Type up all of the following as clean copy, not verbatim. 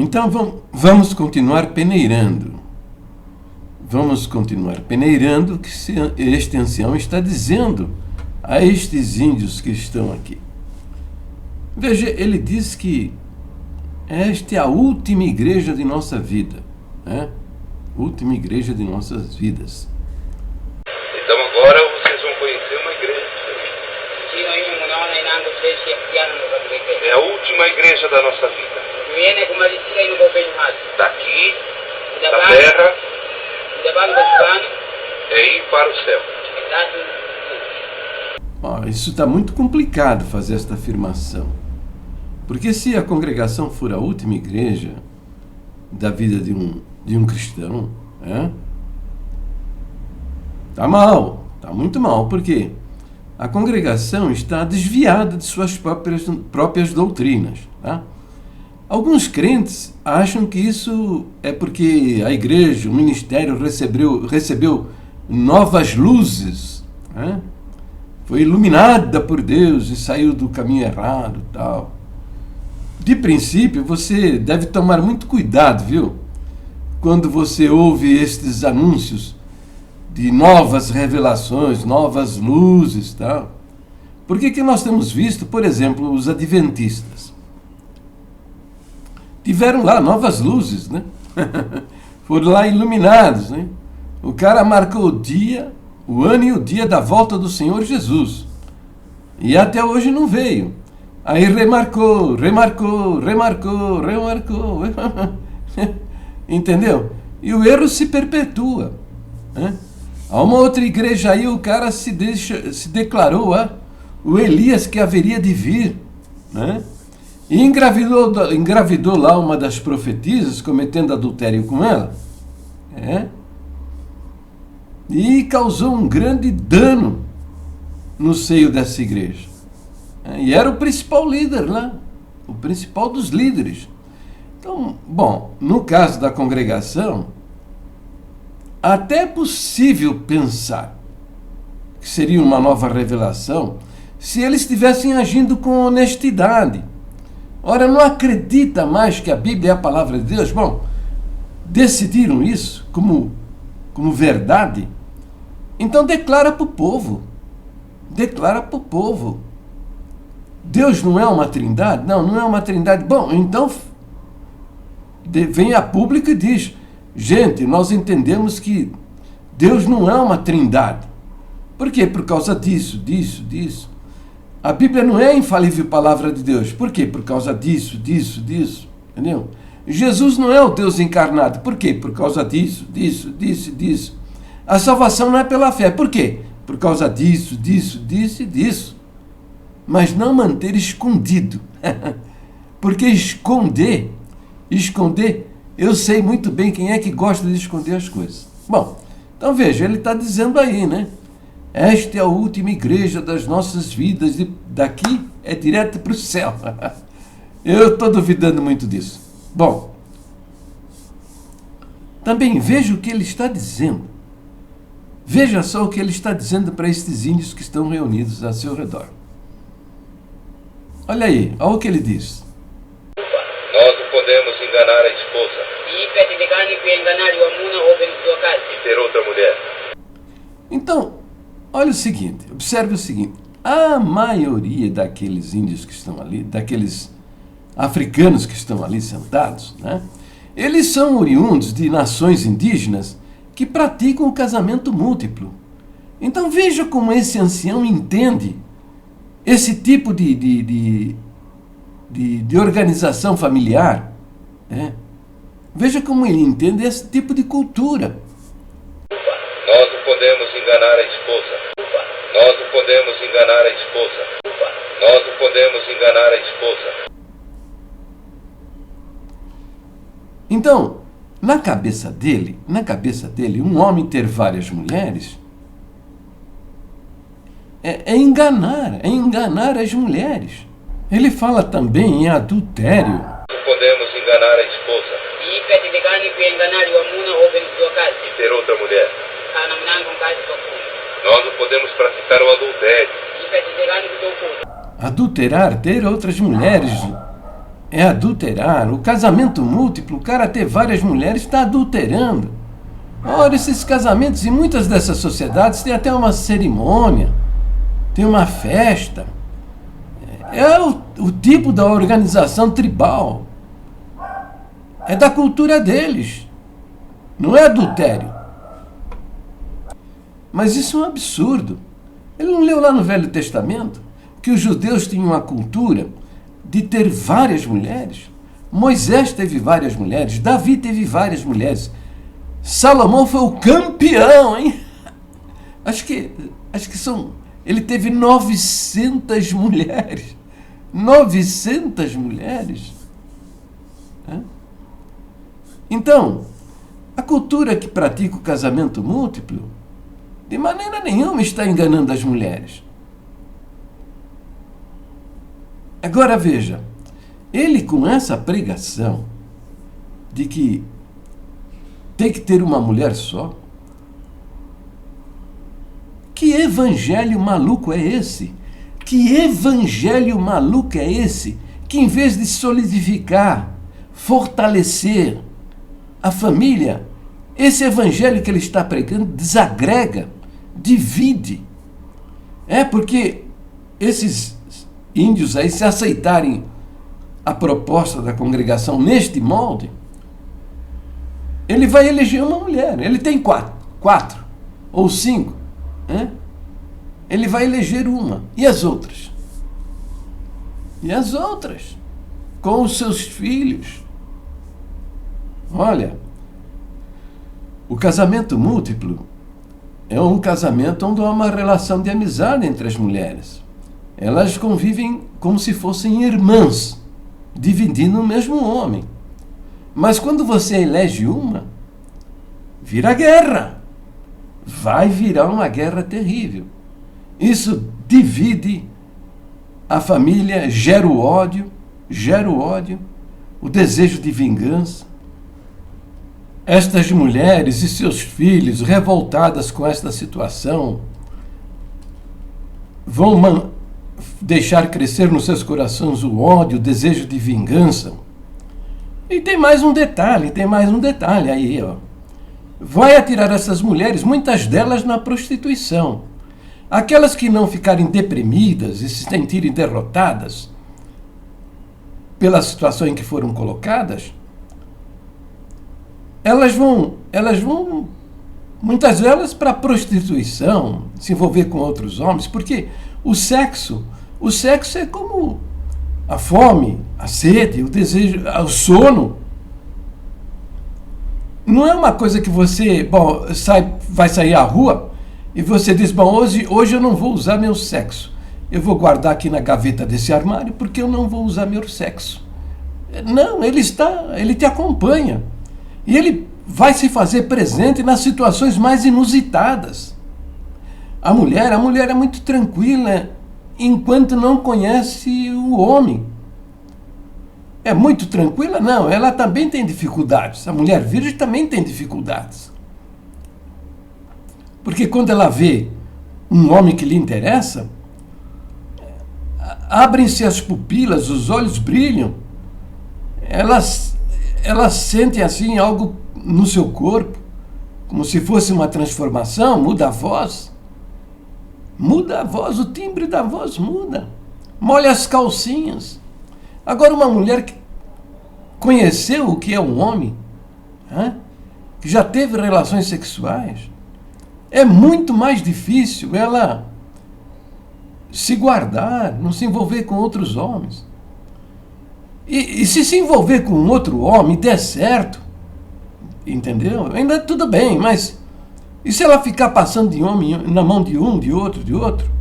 Então vamos continuar peneirando. Vamos continuar peneirando o que este ancião está dizendo a estes índios que estão aqui. Veja, ele diz que esta é a última igreja de nossa vida, né? Última igreja de nossas vidas. Então agora vocês vão conhecer uma igreja diferente. É a última igreja da nossa vida. Daqui, da terra, é ir para o céu. Isso está muito complicado fazer esta afirmação. Porque se a congregação for a última igreja da vida de um cristão, está mal, está muito mal. Por quê? A congregação está desviada de suas próprias doutrinas. Tá? Alguns crentes acham que isso é porque a igreja, o ministério recebeu novas luzes, foi iluminada por Deus e saiu do caminho errado, tal. De princípio, você deve tomar muito cuidado, viu? Quando você ouve estes anúncios de novas revelações, novas luzes, tal. Porque que nós temos visto, por exemplo, os adventistas tiveram lá novas luzes, né? Foram lá iluminados, né? O cara marcou o dia, o ano e o dia da volta do Senhor Jesus. E até hoje não veio. Aí remarcou. Entendeu? E o erro se perpetua. Há uma outra igreja aí, o cara se declarou o Elias que haveria de vir, né? E engravidou lá uma das profetisas, cometendo adultério com ela. E causou um grande dano no seio dessa igreja. E era o principal líder lá, o principal dos líderes. Então, bom, no caso da congregação, até é possível pensar que seria uma nova revelação se eles estivessem agindo com honestidade. Ora, não acredita mais que a Bíblia é a palavra de Deus? Bom, decidiram isso como verdade? Então declara para o povo. Declara para o povo. Deus não é uma trindade? Não é uma trindade. Bom, então vem a público e diz: gente, nós entendemos que Deus não é uma trindade. Por quê? Por causa disso. A Bíblia não é a infalível palavra de Deus. Por quê? Por causa disso. Entendeu? Jesus não é o Deus encarnado. Por quê? Por causa disso. A salvação não é pela fé. Por quê? Por causa disso. Mas não manter escondido. Porque esconder, eu sei muito bem quem é que gosta de esconder as coisas. Bom, então veja, ele está dizendo aí, né? Esta é a última igreja das nossas vidas, e daqui é direto para o céu. Eu estou duvidando muito disso. Bom, também veja o que ele está dizendo. Veja só o que ele está dizendo para estes índios que estão reunidos a seu redor. Olha aí, olha o que ele diz. Nós não podemos enganar a esposa e ter outra mulher. Então, olha o seguinte, observe o seguinte. A maioria daqueles índios que estão ali, daqueles africanos que estão ali sentados, né? Eles são oriundos de nações indígenas que praticam o casamento múltiplo. Então veja como esse ancião entende esse tipo de organização familiar. Veja como ele entende esse tipo de cultura. Nós não podemos enganar a esposa. Nós não podemos enganar a esposa. Nós não podemos enganar a esposa. Então, na cabeça dele, um homem ter várias mulheres é enganar as mulheres. Ele fala também em adultério. Não podemos enganar a esposa e ter outra mulher. Nós não podemos praticar o adultério. Adulterar, ter outras mulheres. é adulterar. O casamento múltiplo, o cara ter várias mulheres, está adulterando. Olha, esses casamentos, em muitas dessas sociedades, tem até uma cerimônia, tem uma festa. É o tipo da organização tribal. É da cultura deles. Não é adultério. Mas isso é um absurdo. Ele não leu lá no Velho Testamento que os judeus tinham uma cultura de ter várias mulheres? Moisés teve várias mulheres, Davi teve várias mulheres. Salomão foi o campeão, hein? Acho que são... Ele teve 900 mulheres. 900 mulheres. Então, a cultura que pratica o casamento múltiplo, de maneira nenhuma está enganando as mulheres. Agora veja, ele com essa pregação de que tem que ter uma mulher só, que evangelho maluco é esse? Que evangelho maluco é esse? Que em vez de solidificar, fortalecer a família, esse evangelho que ele está pregando desagrega, divide. É porque esses índios aí, se aceitarem a proposta da congregação neste molde, ele vai eleger uma mulher. Ele tem quatro ou cinco. Ele vai eleger uma. E as outras? E as outras? Com os seus filhos. Olha, o casamento múltiplo é um casamento onde há uma relação de amizade entre as mulheres. Elas convivem como se fossem irmãs, dividindo o mesmo homem. Mas quando você elege uma, vira guerra. Vai virar uma guerra terrível. Isso divide a família, gera o ódio, o desejo de vingança. Estas mulheres e seus filhos, revoltadas com esta situação, vão deixar crescer nos seus corações o ódio, o desejo de vingança. E tem mais um detalhe aí, ó. Vai atirar essas mulheres, muitas delas na prostituição. Aquelas que não ficarem deprimidas e se sentirem derrotadas pela situação em que foram colocadas, elas vão, muitas delas, para a prostituição, se envolver com outros homens, porque o sexo é como a fome, a sede, o desejo, o sono. Não é uma coisa que você, vai sair à rua e você diz, hoje eu não vou usar meu sexo. Eu vou guardar aqui na gaveta desse armário porque eu não vou usar meu sexo. Não, ele te acompanha. E ele vai se fazer presente nas situações mais inusitadas. A mulher é muito tranquila enquanto não conhece o homem. É muito tranquila? Não, ela também tem dificuldades. A mulher virgem também tem dificuldades. Porque quando ela vê um homem que lhe interessa, abrem-se as pupilas, os olhos brilham, elas sentem assim algo no seu corpo, como se fosse uma transformação, muda a voz, o timbre da voz muda, molha as calcinhas. Agora, uma mulher que conheceu o que é um homem, que já teve relações sexuais, é muito mais difícil ela se guardar, não se envolver com outros homens. E se envolver com outro homem der certo, entendeu? Ainda tudo bem, mas e se ela ficar passando de homem na mão de um, de outro?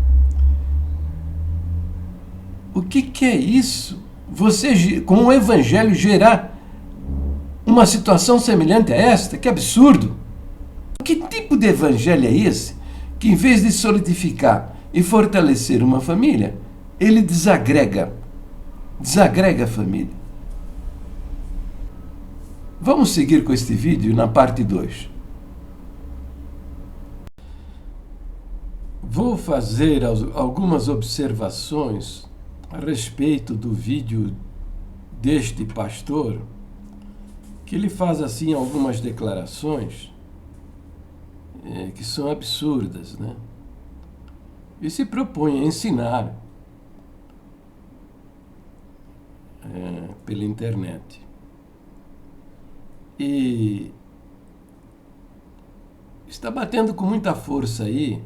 O que é isso? Você, com o evangelho, gerar uma situação semelhante a esta? Que absurdo! Que tipo de evangelho é esse que, em vez de solidificar e fortalecer uma família, ele desagrega a família? Vamos seguir com este vídeo na parte 2. Vou fazer algumas observações a respeito do vídeo deste pastor, que ele faz assim algumas declarações que são absurdas, né? E se propõe a ensinar pela internet. E está batendo com muita força aí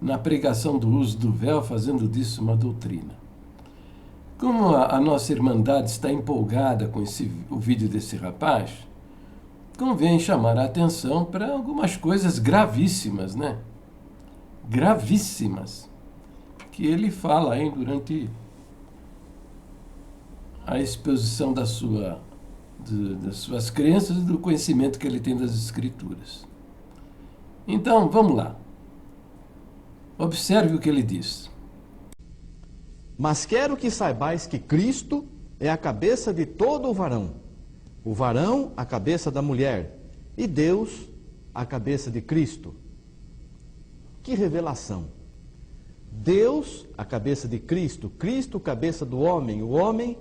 na pregação do uso do véu, fazendo disso uma doutrina. Como a nossa Irmandade está empolgada com o vídeo desse rapaz, convém chamar a atenção para algumas coisas gravíssimas, né? Gravíssimas, que ele fala aí durante a exposição das suas crenças e do conhecimento que ele tem das Escrituras. Então, vamos lá. Observe o que ele diz. Mas quero que saibais que Cristo é a cabeça de todo o varão a cabeça da mulher, e Deus a cabeça de Cristo. Que revelação! Deus a cabeça de Cristo, Cristo cabeça do homem, o homem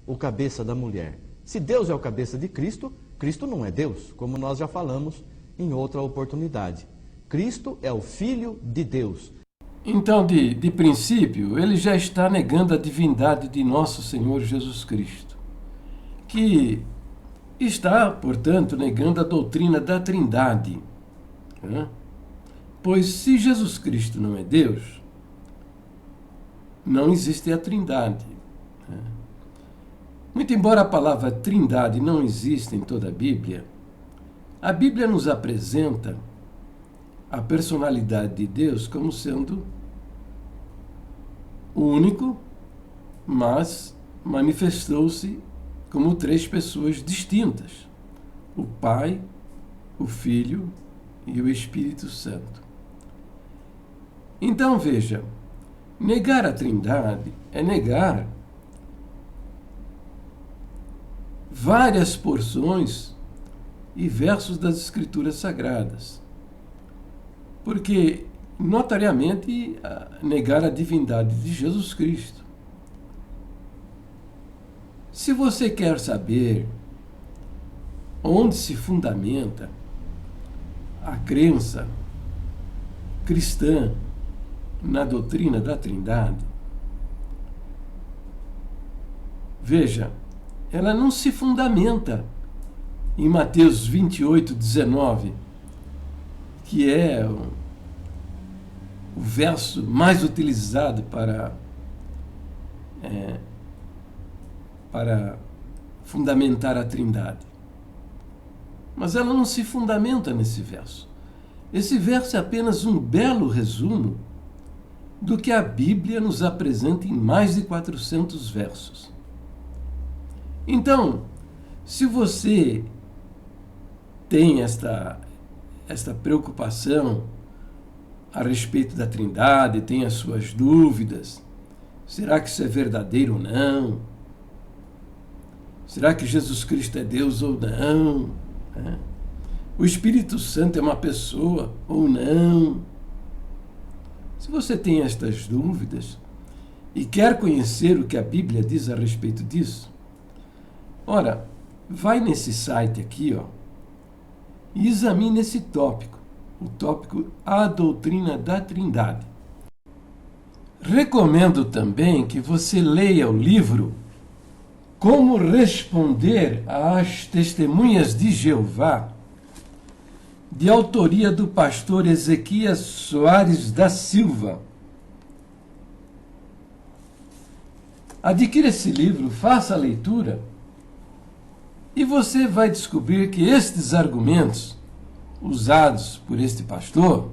o cabeça da mulher. Se Deus é o cabeça de Cristo, Cristo não é Deus, como nós já falamos em outra oportunidade. Cristo é o Filho de Deus. Então, de princípio, ele já está negando a divindade de nosso Senhor Jesus Cristo, que está, portanto, negando a doutrina da Trindade. Né? Pois se Jesus Cristo não é Deus, não existe a Trindade. Né? Muito embora a palavra Trindade não exista em toda a Bíblia nos apresenta a personalidade de Deus como sendo único, mas manifestou-se como três pessoas distintas: o Pai, o Filho e o Espírito Santo. Então veja, negar a Trindade é negar várias porções e versos das Escrituras Sagradas. Porque, notariamente, negar a divindade de Jesus Cristo. Se você quer saber onde se fundamenta a crença cristã na doutrina da Trindade, veja, ela não se fundamenta em Mateus 28, 19, que é o verso mais utilizado para fundamentar a Trindade. Mas ela não se fundamenta nesse verso. Esse verso é apenas um belo resumo do que a Bíblia nos apresenta em mais de 400 versos. Então, se você tem esta preocupação a respeito da Trindade, tem as suas dúvidas, será que isso é verdadeiro ou não? Será que Jesus Cristo é Deus ou não? O Espírito Santo é uma pessoa ou não? Se você tem estas dúvidas e quer conhecer o que a Bíblia diz a respeito disso, ora, vai nesse site aqui, e examine esse tópico, o tópico A Doutrina da Trindade. Recomendo também que você leia o livro Como Responder às Testemunhas de Jeová, de autoria do pastor Ezequias Soares da Silva. Adquira esse livro, faça a leitura, e você vai descobrir que estes argumentos usados por este pastor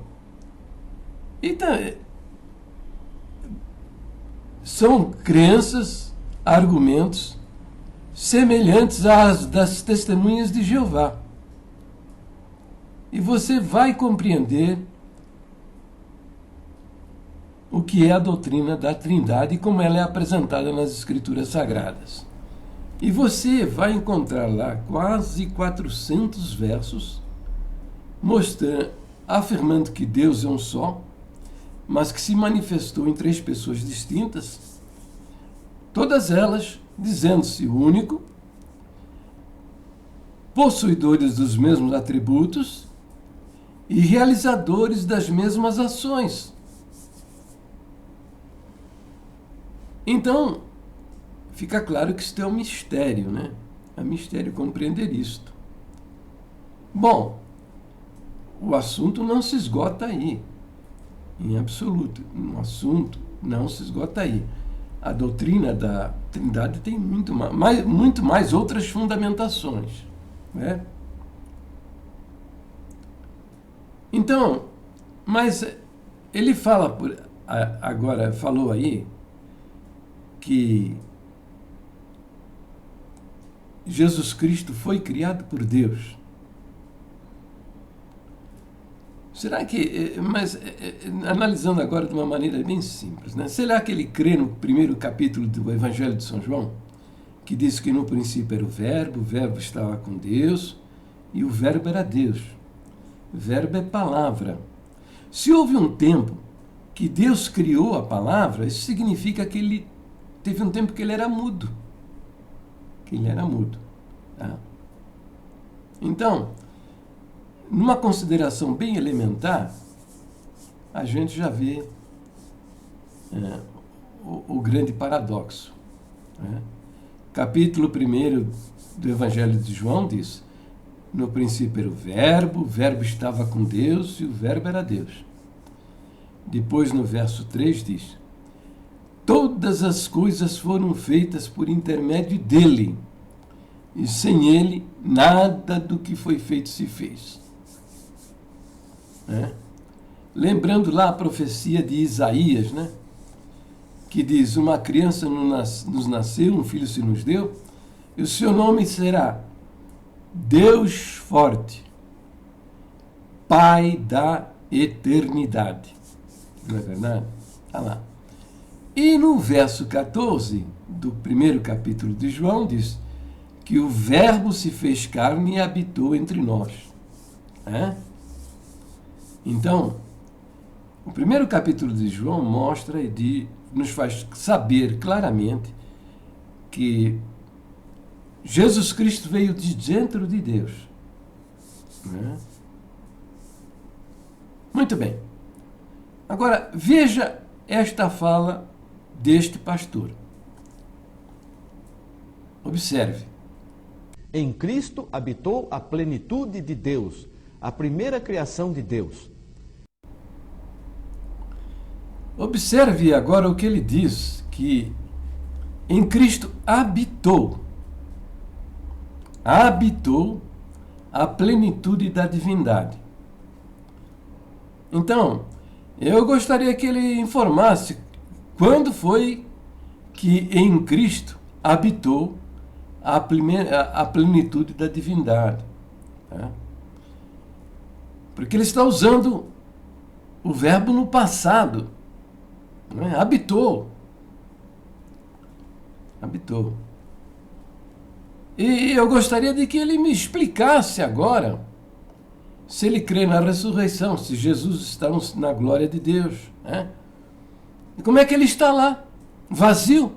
são crenças, argumentos semelhantes às das testemunhas de Jeová. E você vai compreender o que é a doutrina da Trindade e como ela é apresentada nas Escrituras Sagradas. E você vai encontrar lá quase 400 versos afirmando que Deus é um só, mas que se manifestou em três pessoas distintas, todas elas dizendo-se único, possuidores dos mesmos atributos e realizadores das mesmas ações. Então, fica claro que isto é um mistério, né? É um mistério compreender isto. Bom, o assunto não se esgota aí, em absoluto. O assunto não se esgota aí. A doutrina da Trindade tem muito mais outras fundamentações, né? Então, mas ele fala agora, falou aí que Jesus Cristo foi criado por Deus. Será que, mas analisando agora de uma maneira bem simples, né? Será que ele crê no primeiro capítulo do Evangelho de São João, que diz que no princípio era o Verbo estava com Deus e o Verbo era Deus. O Verbo é palavra. Se houve um tempo que Deus criou a palavra, isso significa que ele teve um tempo que ele era mudo. Tá? Então, numa consideração bem elementar, a gente já vê o grande paradoxo. Né? Capítulo 1 do Evangelho de João diz: no princípio era o Verbo estava com Deus e o Verbo era Deus. Depois, no verso 3, diz: todas as coisas foram feitas por intermédio dele, e sem ele, nada do que foi feito se fez. Lembrando lá a profecia de Isaías, né? Que diz: uma criança nos nasceu, um filho se nos deu, e o seu nome será Deus Forte, Pai da Eternidade. Não é verdade? Está lá. E no verso 14 do primeiro capítulo de João diz que o Verbo se fez carne e habitou entre nós. Então, o primeiro capítulo de João mostra e nos faz saber claramente que Jesus Cristo veio de dentro de Deus. Muito bem. Agora, veja esta fala deste pastor. Observe. Em Cristo habitou a plenitude de Deus, a primeira criação de Deus. Observe agora o que ele diz, que em Cristo habitou a plenitude da divindade. Então, eu gostaria que ele informasse quando foi que em Cristo habitou a plenitude da divindade. Tá? Porque ele está usando o verbo no passado. Habitou. E eu gostaria de que ele me explicasse agora se ele crê na ressurreição, se Jesus está na glória de Deus. E como é que ele está lá? Vazio?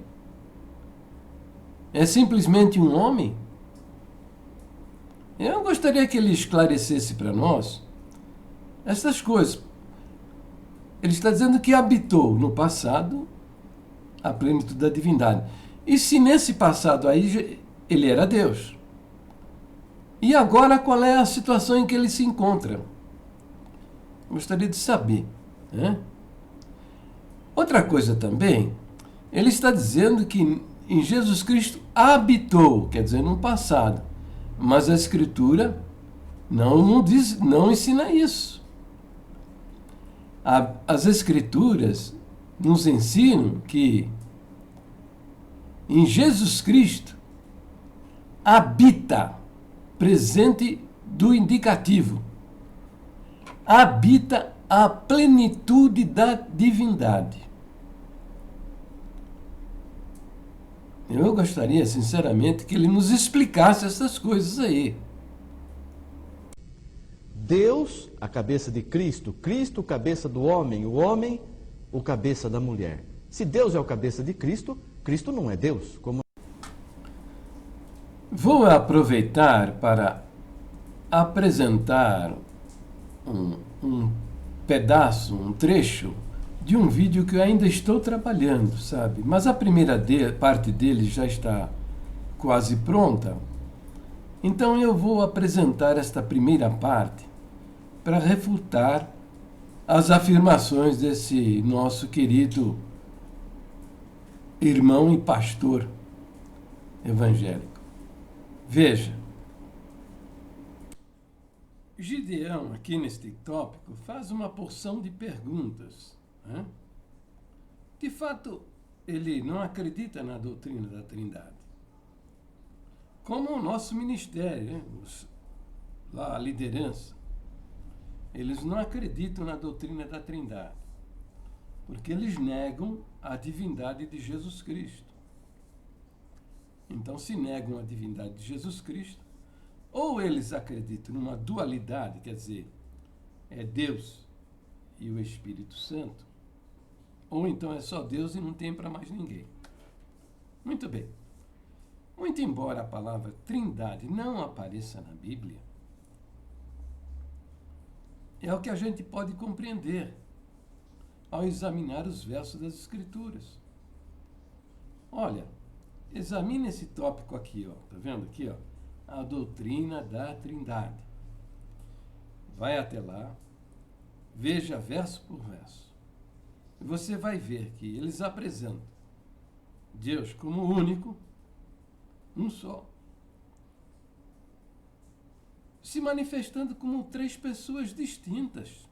É simplesmente um homem? Eu gostaria que ele esclarecesse para nós essas coisas. Ele está dizendo que habitou no passado a plenitude da divindade. E se nesse passado aí ele era Deus? E agora qual é a situação em que ele se encontra? Gostaria de saber. Outra coisa também, ele está dizendo que em Jesus Cristo habitou, quer dizer, no passado. Mas a Escritura não ensina isso. As Escrituras nos ensinam que em Jesus Cristo habita, presente do indicativo, habita a plenitude da divindade. Eu gostaria, sinceramente, que ele nos explicasse essas coisas aí. Deus, a cabeça de Cristo, Cristo, cabeça do homem, o homem, o cabeça da mulher. Se Deus é o cabeça de Cristo, Cristo não é Deus. Vou aproveitar para apresentar um pedaço, um trecho de um vídeo que eu ainda estou trabalhando, sabe? Mas a primeira parte dele já está quase pronta. Então eu vou apresentar esta primeira parte para refutar as afirmações desse nosso querido irmão e pastor evangélico. Veja, Gideão, aqui neste tópico, faz uma porção de perguntas, né? De fato, ele não acredita na doutrina da Trindade. Como o nosso ministério, né? Lá a liderança, eles não acreditam na doutrina da Trindade, porque eles negam a divindade de Jesus Cristo. Então, se negam a divindade de Jesus Cristo, ou eles acreditam numa dualidade, quer dizer, é Deus e o Espírito Santo, ou então é só Deus e não tem para mais ninguém. Muito bem. Muito embora a palavra Trindade não apareça na Bíblia, é o que a gente pode compreender ao examinar os versos das Escrituras. Olha, examine esse tópico aqui, ó. Tá vendo aqui, ó? A doutrina da Trindade. Vai até lá, veja verso por verso. E você vai ver que eles apresentam Deus como único, um só, se manifestando como três pessoas distintas.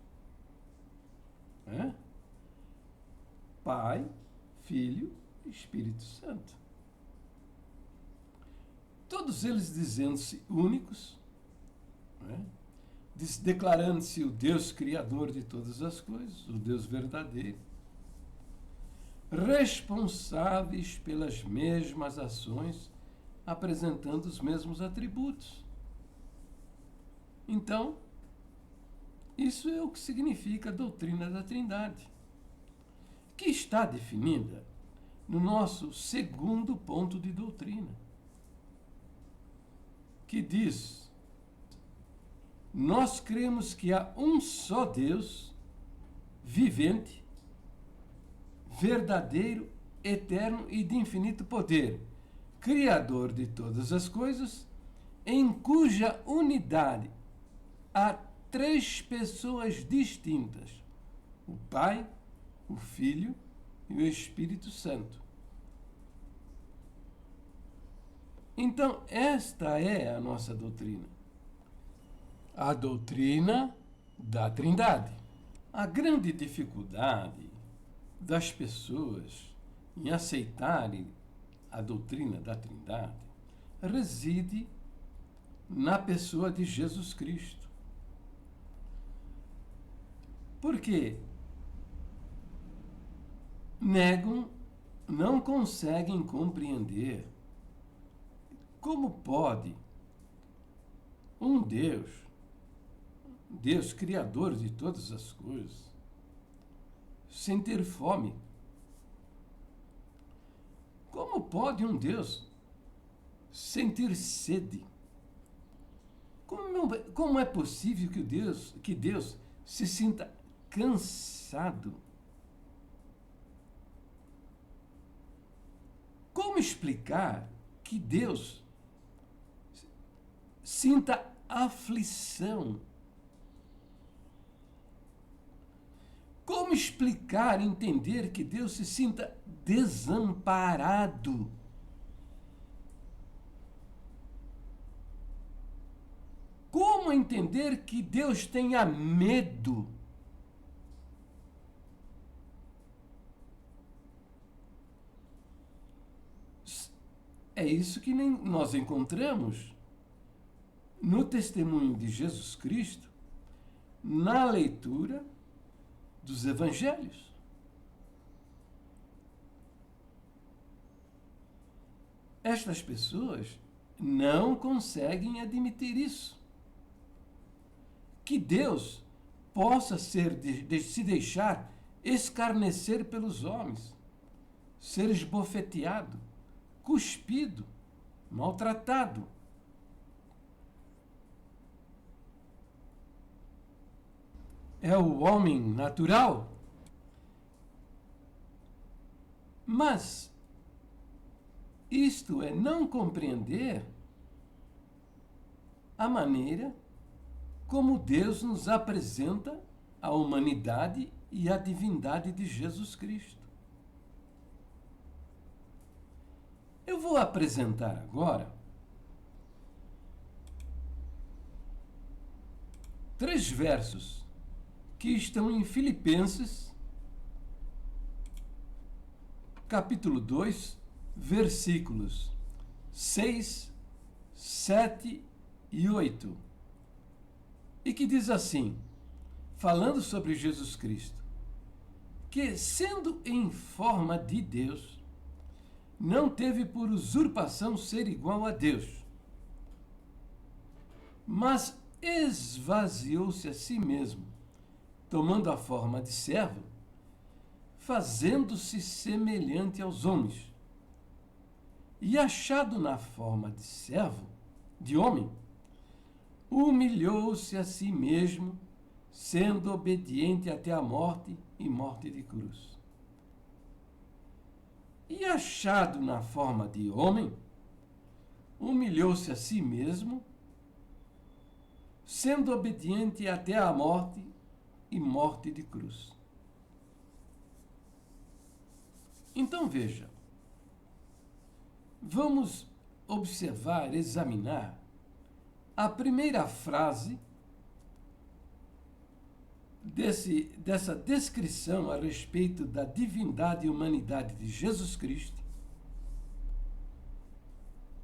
Pai, Filho e Espírito Santo. Todos eles dizendo-se únicos, declarando-se o Deus criador de todas as coisas, o Deus verdadeiro, responsáveis pelas mesmas ações, apresentando os mesmos atributos. Então, isso é o que significa a doutrina da Trindade, que está definida no nosso segundo ponto de doutrina, que diz: nós cremos que há um só Deus, vivente, verdadeiro, eterno e de infinito poder, Criador de todas as coisas, em cuja unidade há três pessoas distintas: o Pai, o Filho e o Espírito Santo. Então, esta é a nossa doutrina. A doutrina da Trindade. A grande dificuldade das pessoas em aceitarem a doutrina da Trindade reside na pessoa de Jesus Cristo. Porque negam, não conseguem compreender como pode um Deus criador de todas as coisas, sem ter fome. Como pode um Deus sentir sede? Como é possível que Deus se sinta cansado? Como explicar que Deus sinta aflição? Como explicar, entender que Deus se sinta desamparado? Como entender que Deus tenha medo? É isso que nós encontramos no testemunho de Jesus Cristo, na leitura dos evangelhos. Estas pessoas não conseguem admitir isso. Que Deus possa se deixar escarnecer pelos homens, ser esbofeteado, cuspido, maltratado. É o homem natural. Mas isto é não compreender a maneira como Deus nos apresenta a humanidade e a divindade de Jesus Cristo. Eu vou apresentar agora 3 versos que estão em Filipenses, capítulo 2, versículos 6, 7 e 8. E que diz assim, falando sobre Jesus Cristo, que, sendo em forma de Deus, não teve por usurpação ser igual a Deus, mas esvaziou-se a si mesmo, tomando a forma de servo, fazendo-se semelhante aos homens. E achado na forma de servo, de homem, humilhou-se a si mesmo, sendo obediente até a morte e morte de cruz. E achado na forma de homem, humilhou-se a si mesmo, sendo obediente até a morte e morte de cruz. Então veja, vamos observar, examinar a primeira frase dessa descrição a respeito da divindade e humanidade de Jesus Cristo.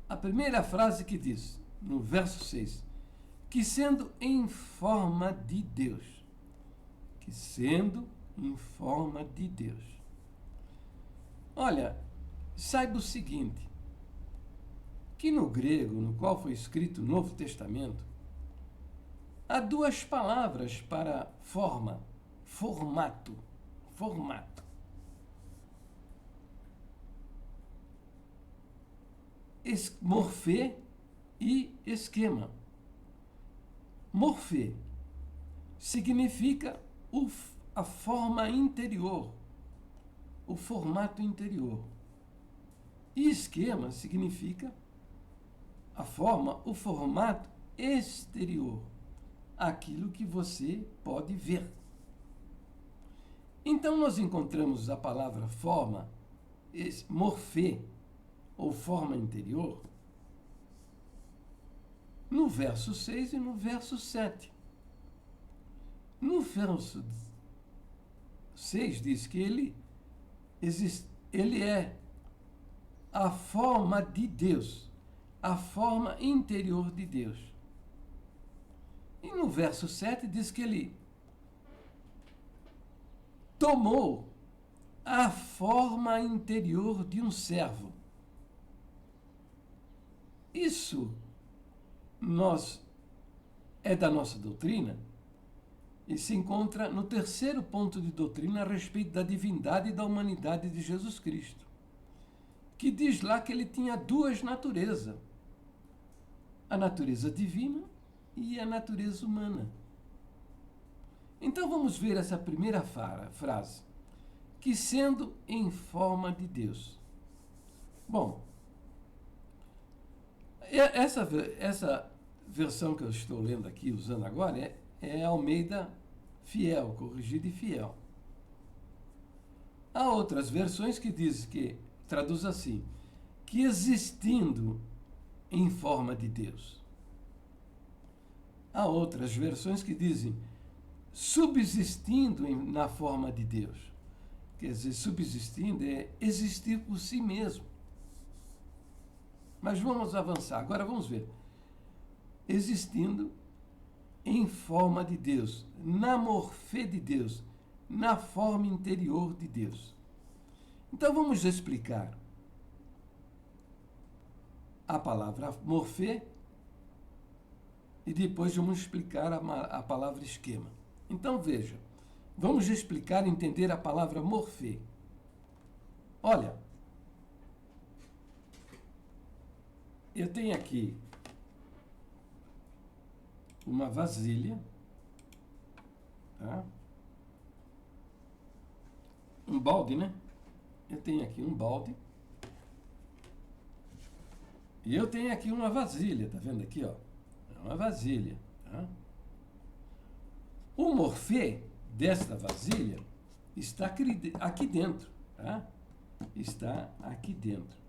A primeira frase que diz, no verso 6, que sendo em forma de Deus. Que sendo em forma de Deus. Olha, saiba o seguinte, que no grego, no qual foi escrito o Novo Testamento, há 2 palavras para forma, formato. Morfê e esquema. Morfê significa a forma interior, o formato interior. E esquema significa a forma, o formato exterior, aquilo que você pode ver. Então nós encontramos a palavra forma, morfê, ou forma interior, no verso 6 e no verso 7. No verso 6 diz que ele é a forma de Deus, a forma interior de Deus. E no verso 7 diz que ele tomou a forma interior de um servo. Isso é da nossa doutrina e se encontra no 3º ponto de doutrina a respeito da divindade e da humanidade de Jesus Cristo, que diz lá que ele tinha 2 naturezas, a natureza divina e a natureza humana. Então vamos ver essa primeira frase, que sendo em forma de Deus. Bom, essa versão que eu estou lendo aqui, usando agora, é Almeida Fiel, corrigida e fiel. Há outras versões que dizem que, traduz assim, que existindo em forma de Deus. Há outras versões que dizem subsistindo na forma de Deus. Quer dizer, subsistindo é existir por si mesmo. Mas vamos avançar. Agora vamos ver. Existindo em forma de Deus, na morfê de Deus, na forma interior de Deus. Então vamos explicar a palavra morfê e depois vamos explicar a palavra esquema. Então veja, vamos explicar e entender a palavra morfê. Olha, eu tenho aqui uma vasilha, tá? Um balde, né? Eu tenho aqui um balde. E eu tenho aqui uma vasilha, tá vendo aqui, ó? É uma vasilha, tá? O morfê desta vasilha está aqui dentro, tá? Está aqui dentro.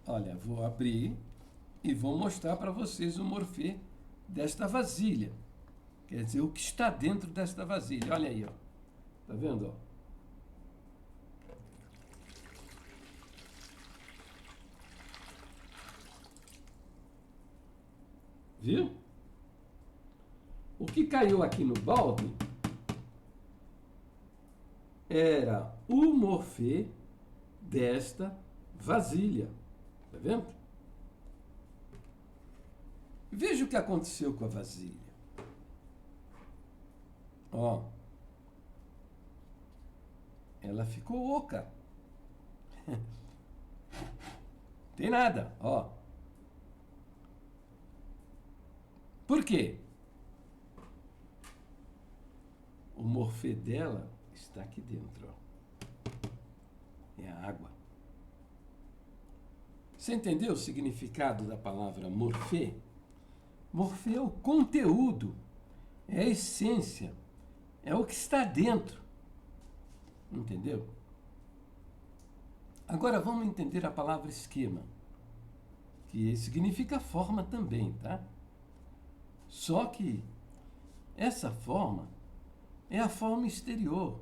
Olha, vou abrir e vou mostrar para vocês o morfê desta vasilha. Quer dizer, o que está dentro desta vasilha. Olha aí, ó. Tá vendo, ó? Viu? O que caiu aqui no balde era o morfê desta vasilha. Tá vendo? Veja o que aconteceu com a vasilha. Ó. Ela ficou oca. Tem nada, ó. Por quê? O morfê dela está aqui dentro, ó. É a água. Você entendeu o significado da palavra morfê? Morfê é o conteúdo, é a essência, é o que está dentro. Entendeu? Agora vamos entender a palavra esquema, que significa forma também, tá? Só que essa forma é a forma exterior,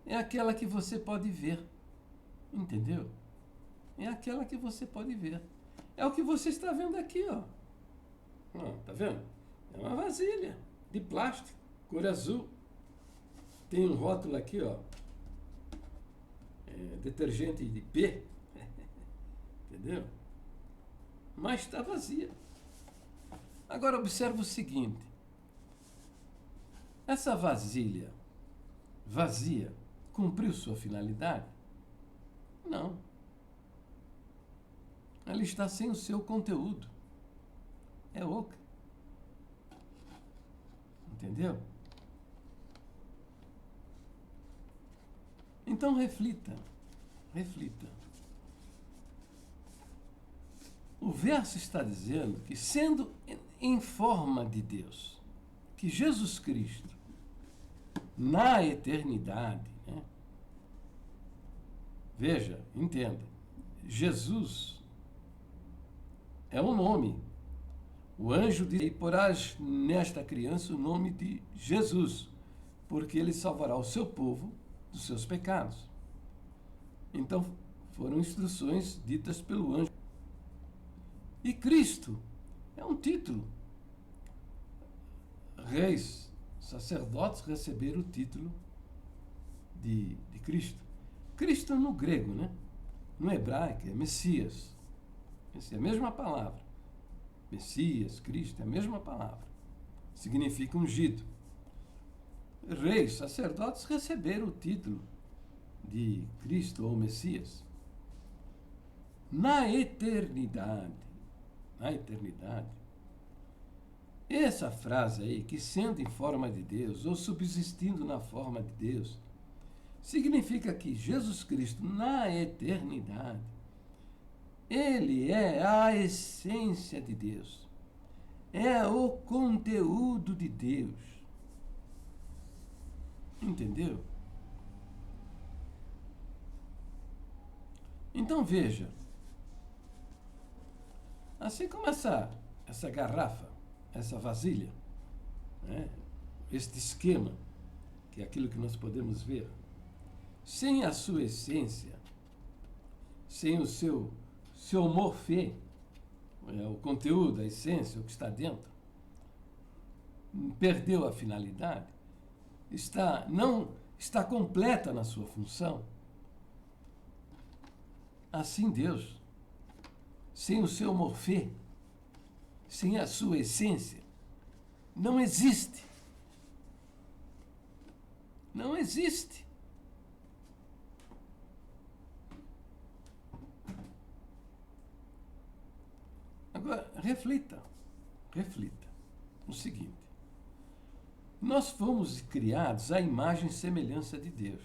é aquela que você pode ver, entendeu? É aquela que você pode ver. É o que você está vendo aqui, ó. Tá vendo? É uma vasilha de plástico, cor azul. Tem um rótulo aqui, ó. Detergente de P. Entendeu? Mas está vazia. Agora observa o seguinte. Essa vasilha vazia cumpriu sua finalidade? Não. Ela está sem o seu conteúdo. É oca. Entendeu? Então reflita. Reflita. O verso está dizendo que, sendo em forma de Deus, que Jesus Cristo, na eternidade, né? Veja, entenda, Jesus é um nome. O anjo diz: e porás nesta criança o nome de Jesus, porque ele salvará o seu povo dos seus pecados. Então, foram instruções ditas pelo anjo. E Cristo é um título. Reis, sacerdotes receberam o título de Cristo. Cristo no grego, né? No hebraico é Messias. Essa é a mesma palavra. Messias, Cristo, é a mesma palavra. Significa ungido. Reis, sacerdotes receberam o título de Cristo ou Messias. Na eternidade, essa frase aí, que sendo em forma de Deus ou subsistindo na forma de Deus, significa que Jesus Cristo, na eternidade, ele é a essência de Deus, é o conteúdo de Deus. Entendeu? Então veja, assim como essa garrafa, essa vasilha, né, este esquema, que é aquilo que nós podemos ver, sem a sua essência, sem o seu morfê, o conteúdo, a essência, o que está dentro, perdeu a finalidade, não está completa na sua função. Assim Deus, sem o seu morfê, sem a sua essência, não existe. Não existe. reflita o seguinte: nós fomos criados à imagem e semelhança de Deus.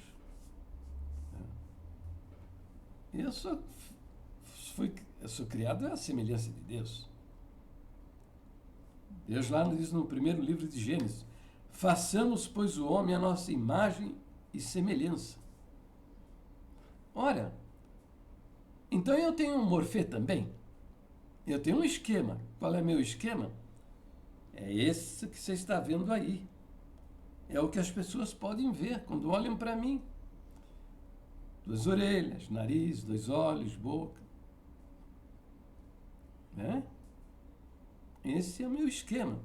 Eu sou criado à semelhança de Deus. Deus lá diz no primeiro livro de Gênesis: façamos, pois, o homem à nossa imagem e semelhança. Ora, então eu tenho um morfê também. Eu tenho um esquema. Qual é meu esquema? É esse que você está vendo aí. É o que as pessoas podem ver quando olham para mim. 2 orelhas, nariz, 2 olhos, boca. Né? Esse é o meu esquema.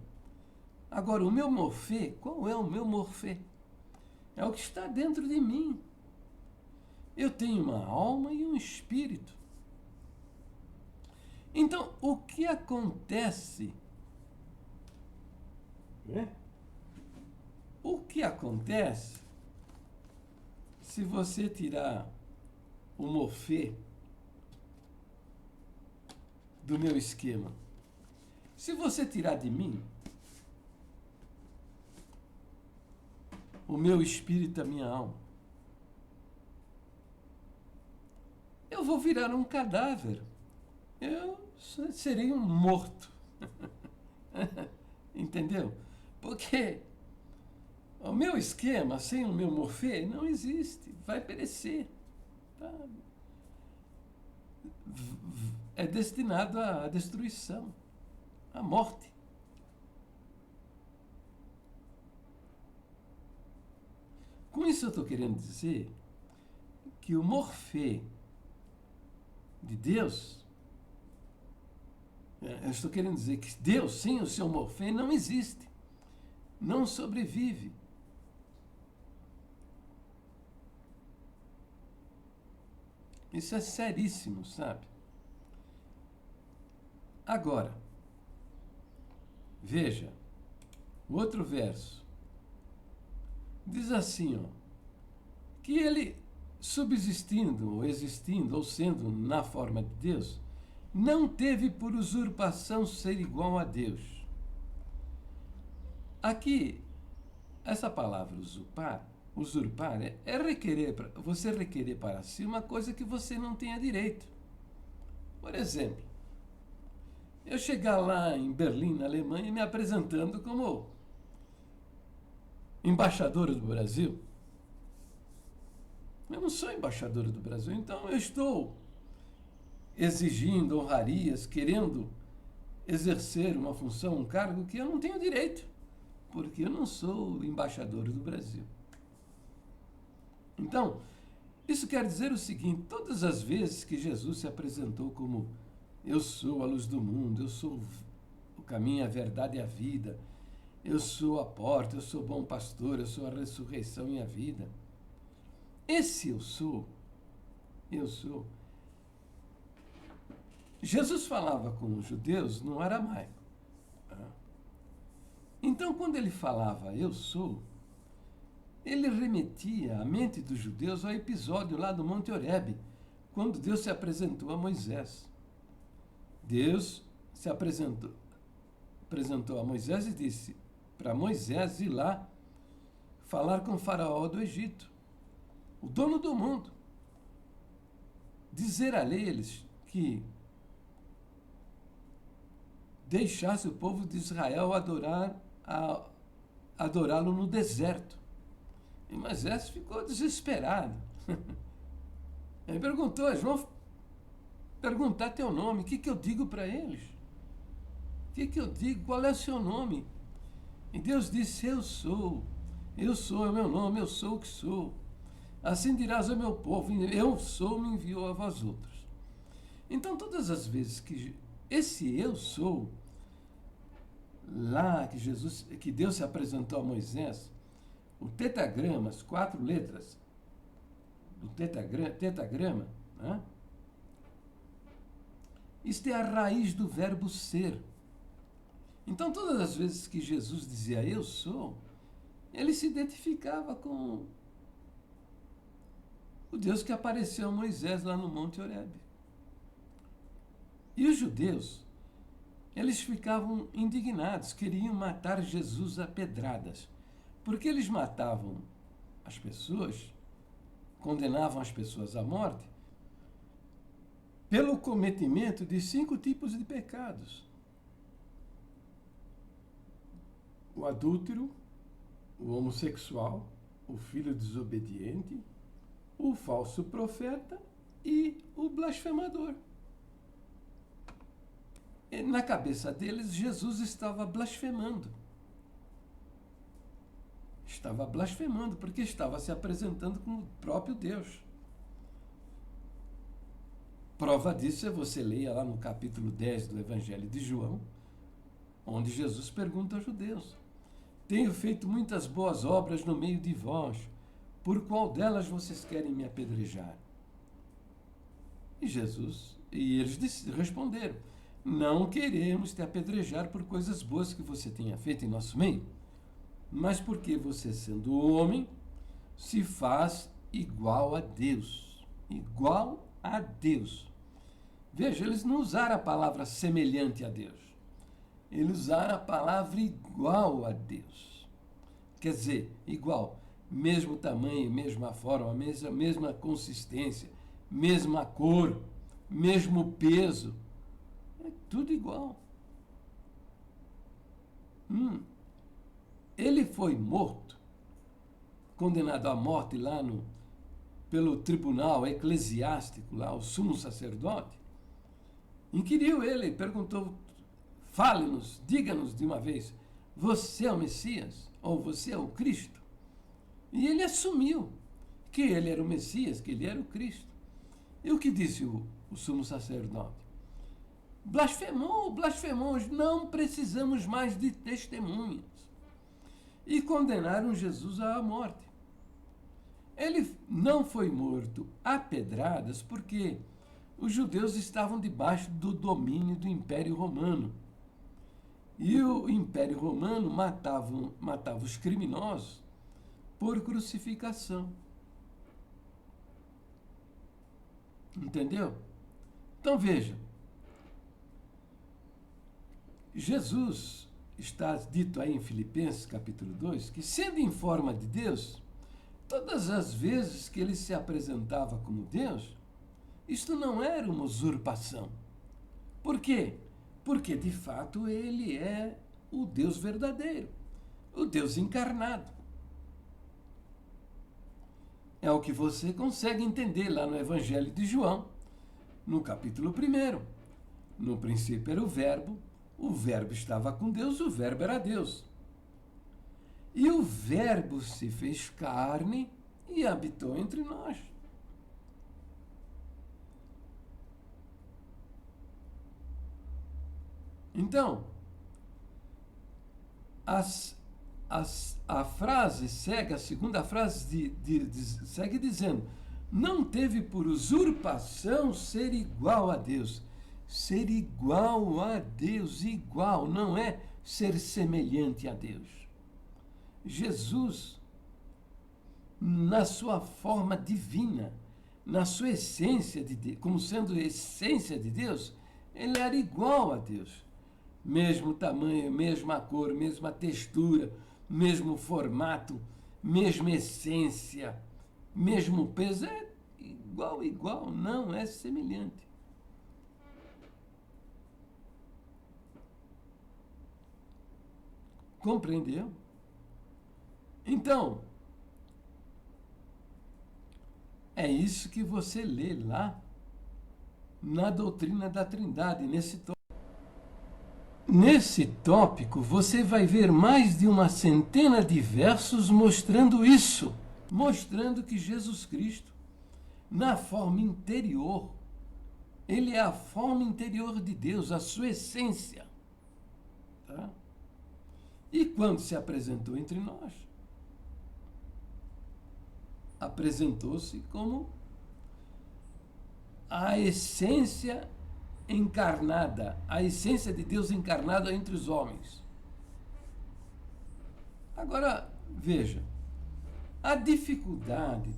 Agora, o meu morfê, qual é o meu morfê? É o que está dentro de mim. Eu tenho uma alma e um espírito. Então, o que acontece? O que acontece se você tirar o morfê do meu esquema? Se você tirar de mim o meu espírito, a minha alma, eu vou virar um cadáver. Eu serei um morto. Entendeu? Porque o meu esquema, sem o meu morfê, não existe. Vai perecer. Tá? É destinado à destruição, à morte. Com isso eu estou querendo dizer que o morfê de Deus, eu estou querendo dizer que Deus, sem o seu morfê, não existe, não sobrevive. Isso é seríssimo, sabe? Agora, veja, o outro verso diz assim, ó, que ele, subsistindo, ou existindo, ou sendo na forma de Deus, não teve por usurpação ser igual a Deus. Aqui, essa palavra usurpar é requerer, você requerer para si uma coisa que você não tenha direito. Por exemplo, eu chegar lá em Berlim, na Alemanha, me apresentando como embaixador do Brasil. Eu não sou embaixador do Brasil, então eu estou exigindo honrarias, querendo exercer uma função, um cargo que eu não tenho direito, porque eu não sou embaixador do Brasil. Então, isso quer dizer o seguinte: todas as vezes que Jesus se apresentou como eu sou a luz do mundo, eu sou o caminho, a verdade e a vida, eu sou a porta, eu sou o bom pastor, eu sou a ressurreição e a vida. Esse eu sou. Jesus falava com os judeus no aramaico. Então, quando ele falava eu sou, ele remetia a mente dos judeus ao episódio lá do Monte Horebe, quando Deus se apresentou a Moisés. Deus se apresentou a Moisés e disse para Moisés ir lá falar com o faraó do Egito, o dono do mundo, dizer a eles que deixasse o povo de Israel adorá-lo no deserto. E Moisés ficou desesperado. Ele perguntou: eles vão perguntar teu nome, o que eu digo para eles? O que eu digo? Qual é o seu nome? E Deus disse: eu sou é o meu nome, eu sou o que sou. Assim dirás ao meu povo: eu sou, me enviou a vós outros. Então, todas as vezes que esse eu sou, lá que Deus se apresentou a Moisés, o tetagrama, as 4 letras do tetagrama, né? Isto é a raiz do verbo ser. Então, todas as vezes que Jesus dizia eu sou, ele se identificava com o Deus que apareceu a Moisés lá no Monte Horebe. E os judeus, eles ficavam indignados, queriam matar Jesus a pedradas, porque eles matavam as pessoas, condenavam as pessoas à morte, pelo cometimento de 5 tipos de pecados: o adúltero, o homossexual, o filho desobediente, o falso profeta e o blasfemador. E na cabeça deles, Jesus estava blasfemando. Estava blasfemando porque estava se apresentando como o próprio Deus. Prova disso é você leia lá no capítulo 10 do Evangelho de João, onde Jesus pergunta aos judeus: tenho feito muitas boas obras no meio de vós, por qual delas vocês querem me apedrejar? E eles responderam: não queremos te apedrejar por coisas boas que você tenha feito em nosso meio, mas porque você, sendo homem, se faz igual a Deus. Igual a Deus. Veja, eles não usaram a palavra semelhante a Deus. Eles usaram a palavra igual a Deus. Quer dizer, igual. Mesmo tamanho, mesma forma, mesma consistência, mesma cor, mesmo peso. É tudo igual. Ele foi morto, condenado à morte lá pelo tribunal eclesiástico, lá, o sumo sacerdote. Inquiriu ele, perguntou: fale-nos, diga-nos de uma vez, você é o Messias? Ou você é o Cristo? E ele assumiu que ele era o Messias, que ele era o Cristo. E o que disse o sumo sacerdote? Blasfemou, não precisamos mais de testemunhas. E condenaram Jesus à morte. Ele não foi morto a pedradas porque os judeus estavam debaixo do domínio do Império Romano. E o Império Romano matava os criminosos por crucificação. Entendeu? Então veja, Jesus está dito aí em Filipenses capítulo 2, que sendo em forma de Deus, todas as vezes que ele se apresentava como Deus, isto não era uma usurpação. Por quê? Porque de fato ele é o Deus verdadeiro, o Deus encarnado. É o que você consegue entender lá no Evangelho de João, no capítulo 1. No princípio era o Verbo estava com Deus, o Verbo era Deus. E o Verbo se fez carne e habitou entre nós. Então, a frase segue, a segunda frase segue dizendo: não teve por usurpação ser igual a Deus. Ser igual a Deus, igual, não é ser semelhante a Deus. Jesus, na sua forma divina, na sua essência, como sendo a essência de Deus, ele era igual a Deus. Mesmo tamanho, mesma cor, mesma textura, mesmo formato, mesma essência, mesmo peso, é igual, não é semelhante. Compreendeu? Então, é isso que você lê lá na doutrina da Trindade, nesse tópico, você vai ver mais de 100 de versos mostrando isso, mostrando que Jesus Cristo, na forma interior, ele é a forma interior de Deus, a sua essência. Tá? E quando se apresentou entre nós, apresentou-se como a essência encarnada, a essência de Deus encarnada entre os homens. Agora, veja, a dificuldade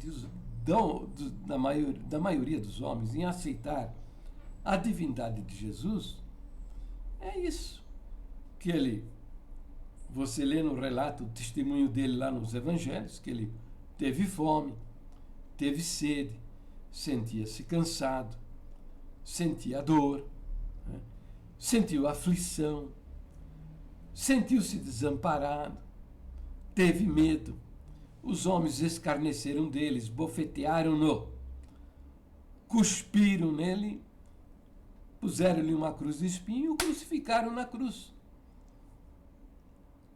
da maioria dos homens em aceitar a divindade de Jesus É isso que você lê no relato, o testemunho dele lá nos evangelhos, que ele teve fome, teve sede, sentia-se cansado, sentia dor, né? Sentiu aflição, sentiu-se desamparado, teve medo. Os homens escarneceram dele, esbofetearam-no, cuspiram nele, puseram-lhe uma cruz de espinho e o crucificaram na cruz.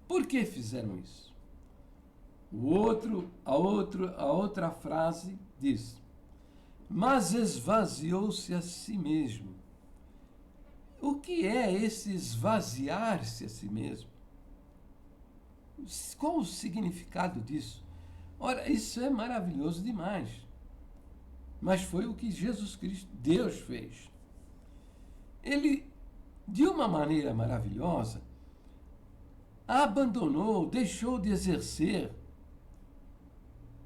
Por que fizeram isso? A outra frase diz: mas esvaziou-se a si mesmo. O que é esse esvaziar-se a si mesmo? Qual o significado disso? Ora, isso é maravilhoso demais. Mas foi o que Jesus Cristo, Deus, fez. Ele, de uma maneira maravilhosa, abandonou, deixou de exercer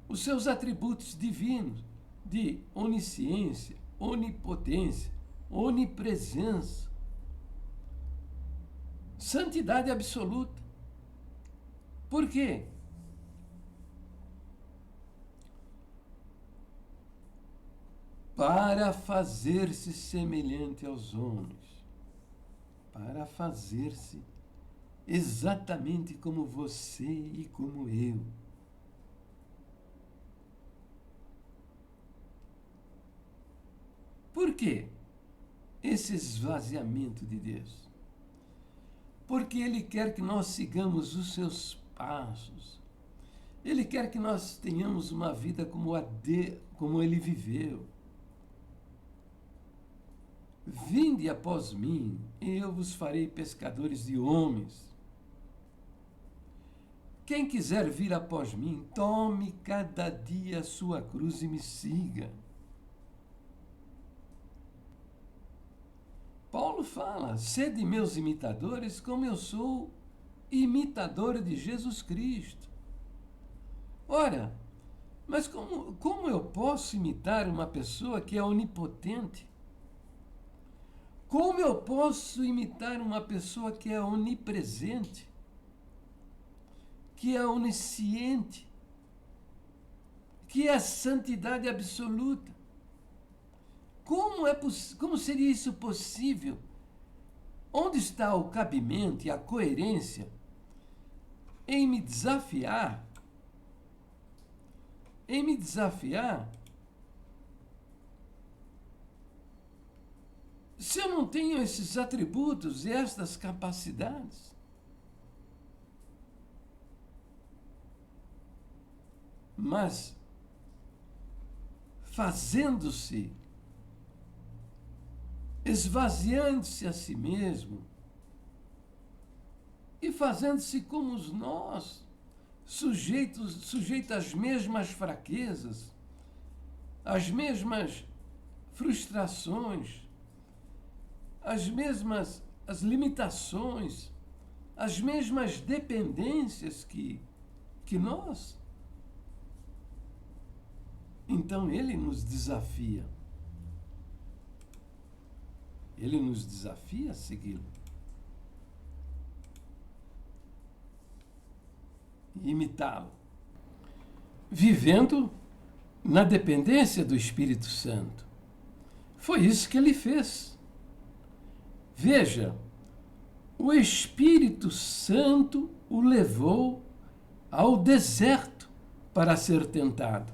os seus atributos divinos de onisciência, onipotência, onipresença, santidade absoluta. Por quê? Para fazer-se semelhante aos homens, para fazer-se exatamente como você e como eu. Por quê esse esvaziamento de Deus? Porque Ele quer que nós sigamos os seus passos. Ele quer que nós tenhamos uma vida como Ele viveu. Vinde após mim, e eu vos farei pescadores de homens. Quem quiser vir após mim, tome cada dia a sua cruz e me siga. Paulo fala: sede meus imitadores, como eu sou imitador de Jesus Cristo. Ora, mas como eu posso imitar uma pessoa que é onipotente? Como eu posso imitar uma pessoa que é onipresente, que é onisciente, que é a santidade absoluta? Como seria isso possível? Onde está o cabimento e a coerência em me desafiar? Se eu não tenho esses atributos e estas capacidades? Mas, fazendo-se, esvaziando-se a si mesmo e fazendo-se como nós, sujeito às mesmas fraquezas, às mesmas frustrações, as limitações, as mesmas dependências que nós. Então Ele nos desafia. Ele nos desafia a segui-lo. E imitá-lo. Vivendo na dependência do Espírito Santo. Foi isso que ele fez. Veja, o Espírito Santo o levou ao deserto para ser tentado.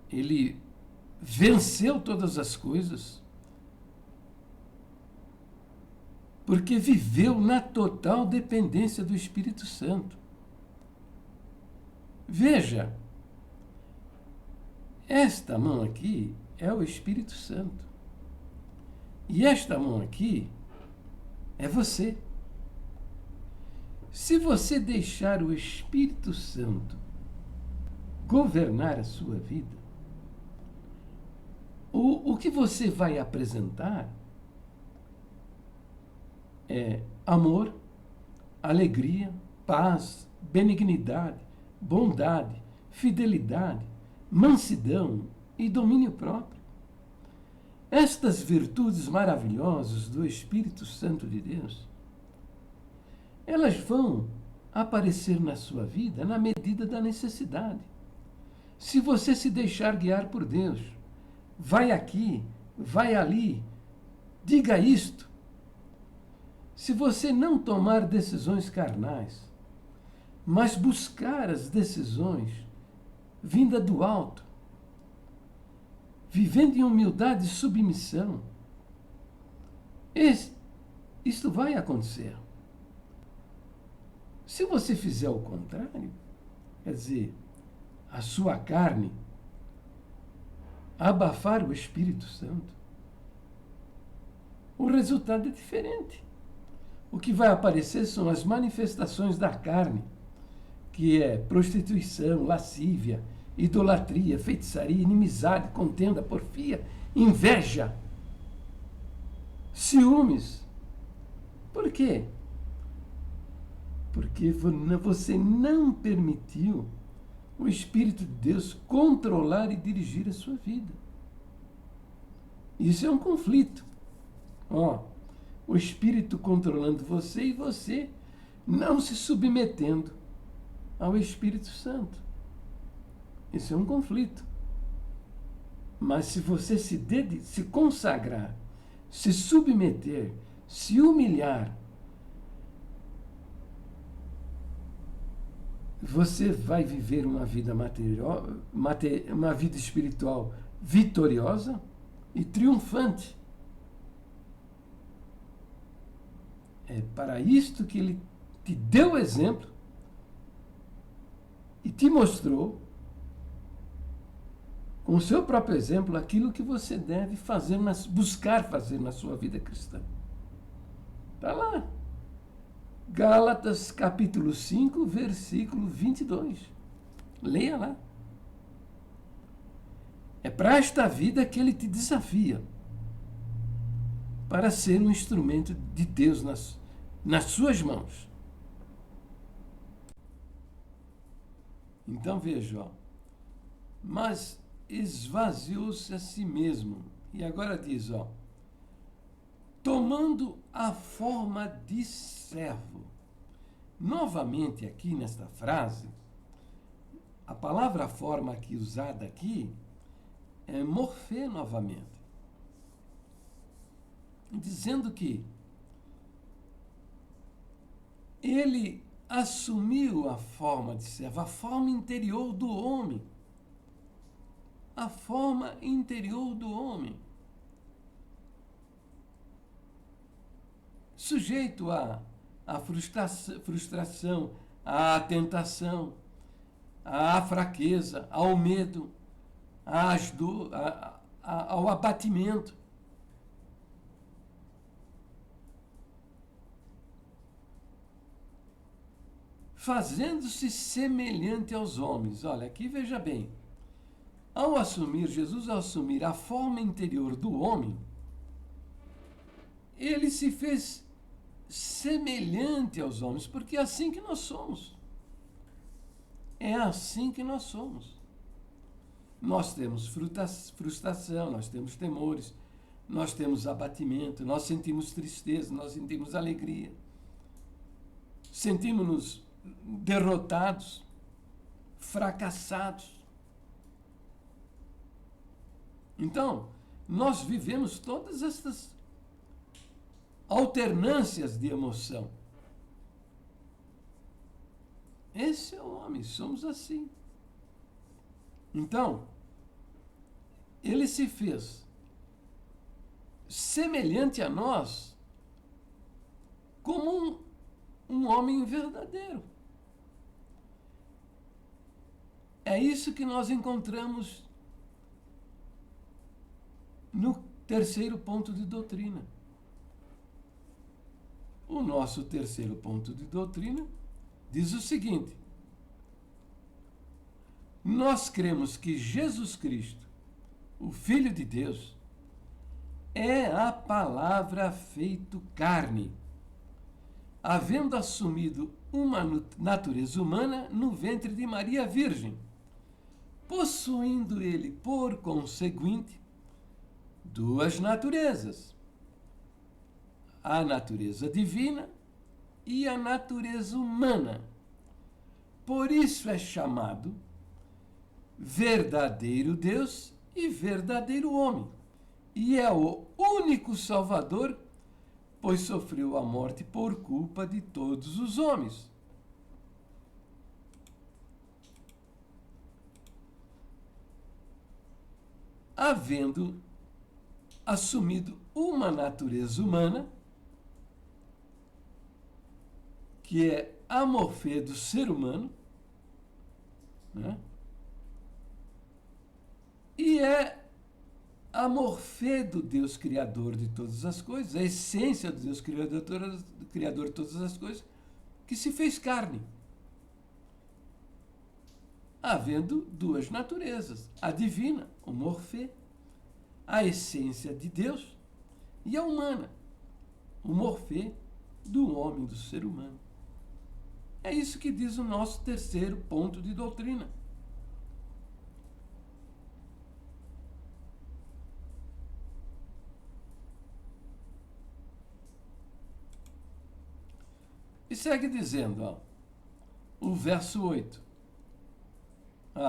Ele venceu todas as coisas porque viveu na total dependência do Espírito Santo. Veja, esta mão aqui é o Espírito Santo. E esta mão aqui é você. Se você deixar o Espírito Santo governar a sua vida, o que você vai apresentar é amor, alegria, paz, benignidade, bondade, fidelidade, mansidão e domínio próprio. Estas virtudes maravilhosas do Espírito Santo de Deus, elas vão aparecer na sua vida na medida da necessidade. Se você se deixar guiar por Deus, vai aqui, vai ali, diga isto. Se você não tomar decisões carnais, mas buscar as decisões vinda do alto, vivendo em humildade e submissão, isto vai acontecer. Se você fizer o contrário, quer dizer, a sua carne abafar o Espírito Santo, o resultado é diferente. O que vai aparecer são as manifestações da carne, que é prostituição, lascívia, idolatria, feitiçaria, inimizade, contenda, porfia, inveja, ciúmes. Por quê? Porque você não permitiu o Espírito de Deus controlar e dirigir a sua vida. Isso é um conflito. O Espírito controlando você e você não se submetendo ao Espírito Santo. Isso é um conflito. Mas se você se consagrar, se submeter, se humilhar, você vai viver uma vida uma vida espiritual vitoriosa e triunfante. É para isto que ele te deu exemplo e te mostrou, com o seu próprio exemplo, aquilo que você deve fazer, buscar fazer na sua vida cristã. Está lá. Gálatas capítulo 5, versículo 22. Leia lá. É para esta vida que ele te desafia, para ser um instrumento de Deus nas suas mãos. Então veja, mas esvaziou-se a si mesmo. E agora diz, tomando a forma de servo. Novamente aqui nesta frase, a palavra forma aqui usada aqui é morfê novamente. Dizendo que ele assumiu a forma de servo, a forma interior do homem. A forma interior do homem. Sujeito à frustração, à tentação, à fraqueza, ao medo, ao abatimento. Fazendo-se semelhante aos homens. Olha, aqui veja bem. Jesus ao assumir a forma interior do homem, ele se fez semelhante aos homens, porque é assim que nós somos. É assim que nós somos. Nós temos frustração, nós temos temores, nós temos abatimento, nós sentimos tristeza, nós sentimos alegria. Sentimos-nos derrotados, fracassados. Então, nós vivemos todas estas alternâncias de emoção. Esse é o homem, somos assim. Então, ele se fez semelhante a nós como um homem verdadeiro. É isso que nós encontramos no terceiro ponto de doutrina. O nosso terceiro ponto de doutrina diz o seguinte: nós cremos que Jesus Cristo, o Filho de Deus, é a palavra feito carne, havendo assumido uma natureza humana no ventre de Maria Virgem, possuindo ele, por conseguinte, duas naturezas: a natureza divina e a natureza humana. Por isso é chamado verdadeiro Deus e verdadeiro homem. E é o único Salvador, pois sofreu a morte por culpa de todos os homens. Havendo assumido uma natureza humana, que é a morfê do ser humano, né? E é a morfê do Deus Criador de todas as coisas, a essência do Deus Criador de todas as coisas, que se fez carne. Havendo duas naturezas, a divina, o morfê, a essência de Deus, e a humana, o morfê do homem, do ser humano. É isso que diz o nosso terceiro ponto de doutrina. E segue dizendo, ó, o verso 8.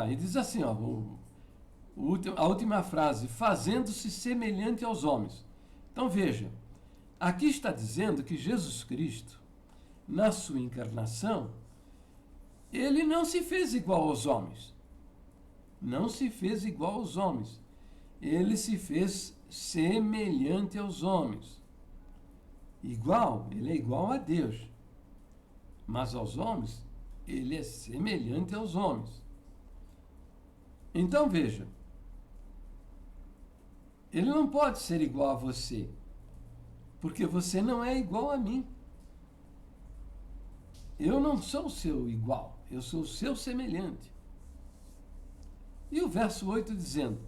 E diz assim, ó, a última frase: fazendo-se semelhante aos homens. Então veja, aqui está dizendo que Jesus Cristo, na sua encarnação, ele não se fez igual aos homens. Não se fez igual aos homens. Ele se fez semelhante aos homens. Igual, ele é igual a Deus. Mas aos homens, ele é semelhante aos homens. Então veja, ele não pode ser igual a você, porque você não é igual a mim. Eu não sou o seu igual, eu sou o seu semelhante. E o verso 8 dizendo: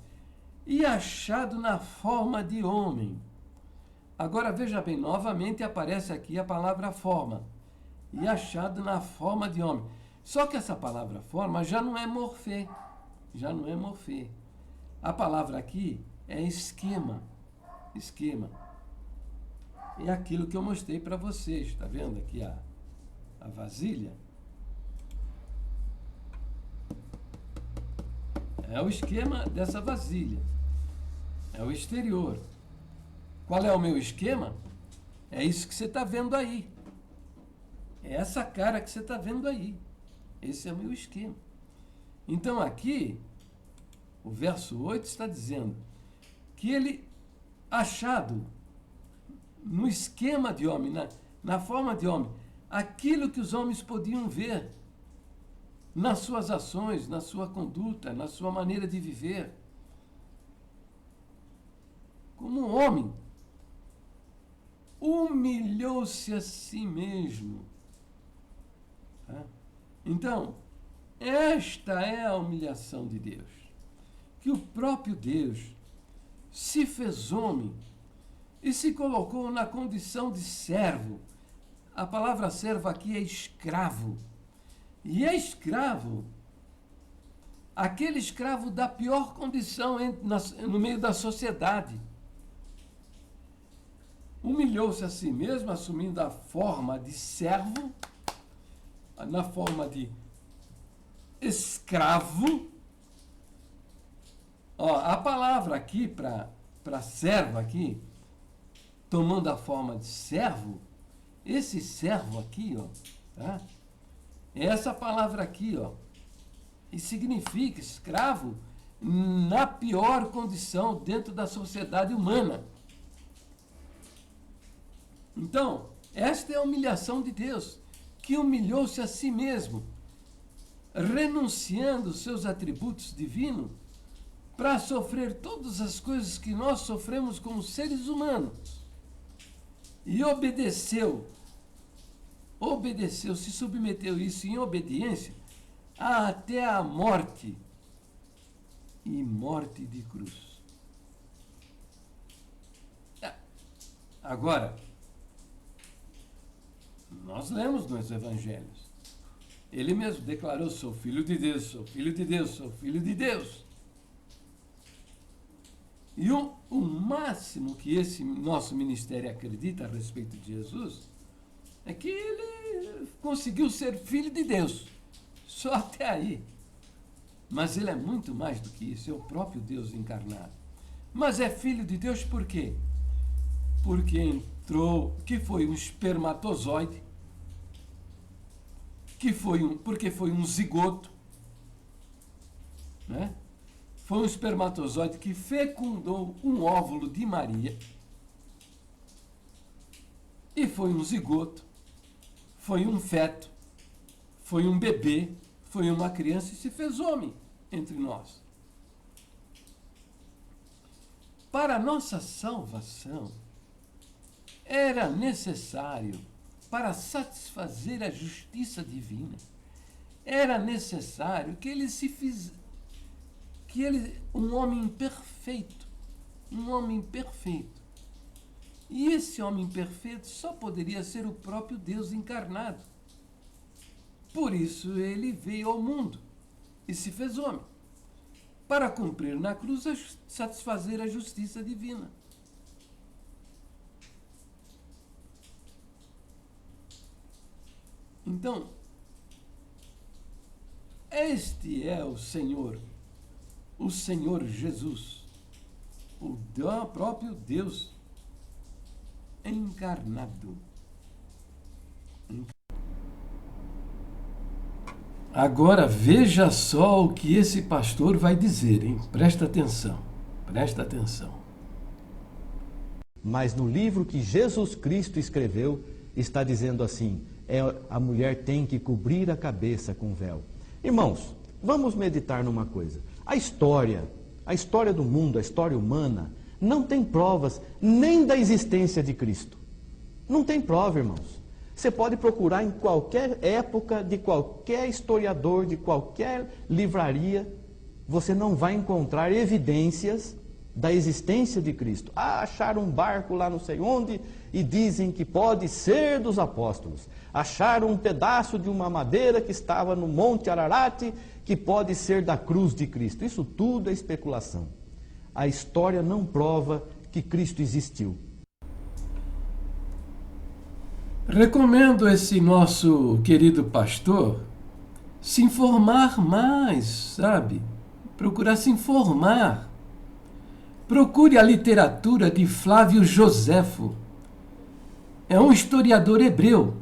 e achado na forma de homem. Agora veja bem, novamente aparece aqui a palavra forma. E achado na forma de homem. Só que essa palavra forma já não é morfê. Já não é morfê. A palavra aqui é esquema. Esquema. É aquilo que eu mostrei para vocês. Está vendo aqui a vasilha? É o esquema dessa vasilha. É o exterior. Qual é o meu esquema? É isso que você está vendo aí. É essa cara que você está vendo aí. Esse é o meu esquema. Então aqui, o verso 8 está dizendo que ele, achado no esquema de homem, na forma de homem, aquilo que os homens podiam ver nas suas ações, na sua conduta, na sua maneira de viver, como um homem, humilhou-se a si mesmo. Então, esta é a humilhação de Deus, que o próprio Deus se fez homem e se colocou na condição de servo. A palavra servo aqui é escravo. E é escravo, aquele escravo da pior condição no meio da sociedade. Humilhou-se a si mesmo, assumindo a forma de servo, na forma de escravo. A palavra aqui para servo aqui, tomando a forma de servo, esse servo aqui, tá? É essa palavra aqui, e significa escravo na pior condição dentro da sociedade humana. Então, esta é a humilhação de Deus, que humilhou-se a si mesmo, renunciando os seus atributos divinos para sofrer todas as coisas que nós sofremos como seres humanos. E obedeceu, se submeteu isso em obediência até a morte, e morte de cruz. Agora, nós lemos nos evangelhos, ele mesmo declarou: sou filho de Deus, sou filho de Deus, sou filho de Deus. E o máximo que esse nosso ministério acredita a respeito de Jesus é que ele conseguiu ser filho de Deus. Só até aí. Mas ele é muito mais do que isso, é o próprio Deus encarnado. Mas é filho de Deus por quê? Porque foi um espermatozoide, porque foi um zigoto, né? Foi um espermatozoide que fecundou um óvulo de Maria, e foi um zigoto, foi um feto, foi um bebê, foi uma criança e se fez homem entre nós. Para a nossa salvação, era necessário, para satisfazer a justiça divina, era necessário que ele se fizesse, um homem perfeito, E esse homem perfeito só poderia ser o próprio Deus encarnado. Por isso ele veio ao mundo e se fez homem, para cumprir na cruz satisfazer a justiça divina. Então, este é o Senhor Jesus, o próprio Deus encarnado. Agora veja só o que esse pastor vai dizer, hein? Presta atenção. Mas no livro que Jesus Cristo escreveu, está dizendo assim: a mulher tem que cobrir a cabeça com véu. Irmãos, vamos meditar numa coisa. A história do mundo, a história humana, não tem provas nem da existência de Cristo. Não tem prova, irmãos. Você pode procurar em qualquer época, de qualquer historiador, de qualquer livraria, você não vai encontrar evidências da existência de Cristo. Acharam um barco lá não sei onde e dizem que pode ser dos apóstolos. Acharam um pedaço de uma madeira que estava no Monte Ararat que pode ser da cruz de Cristo. Isso tudo é especulação. A história não prova que Cristo existiu. Recomendo esse nosso querido pastor se informar mais, sabe? Procurar se informar. Procure a literatura de Flávio Joséfo. É um historiador hebreu.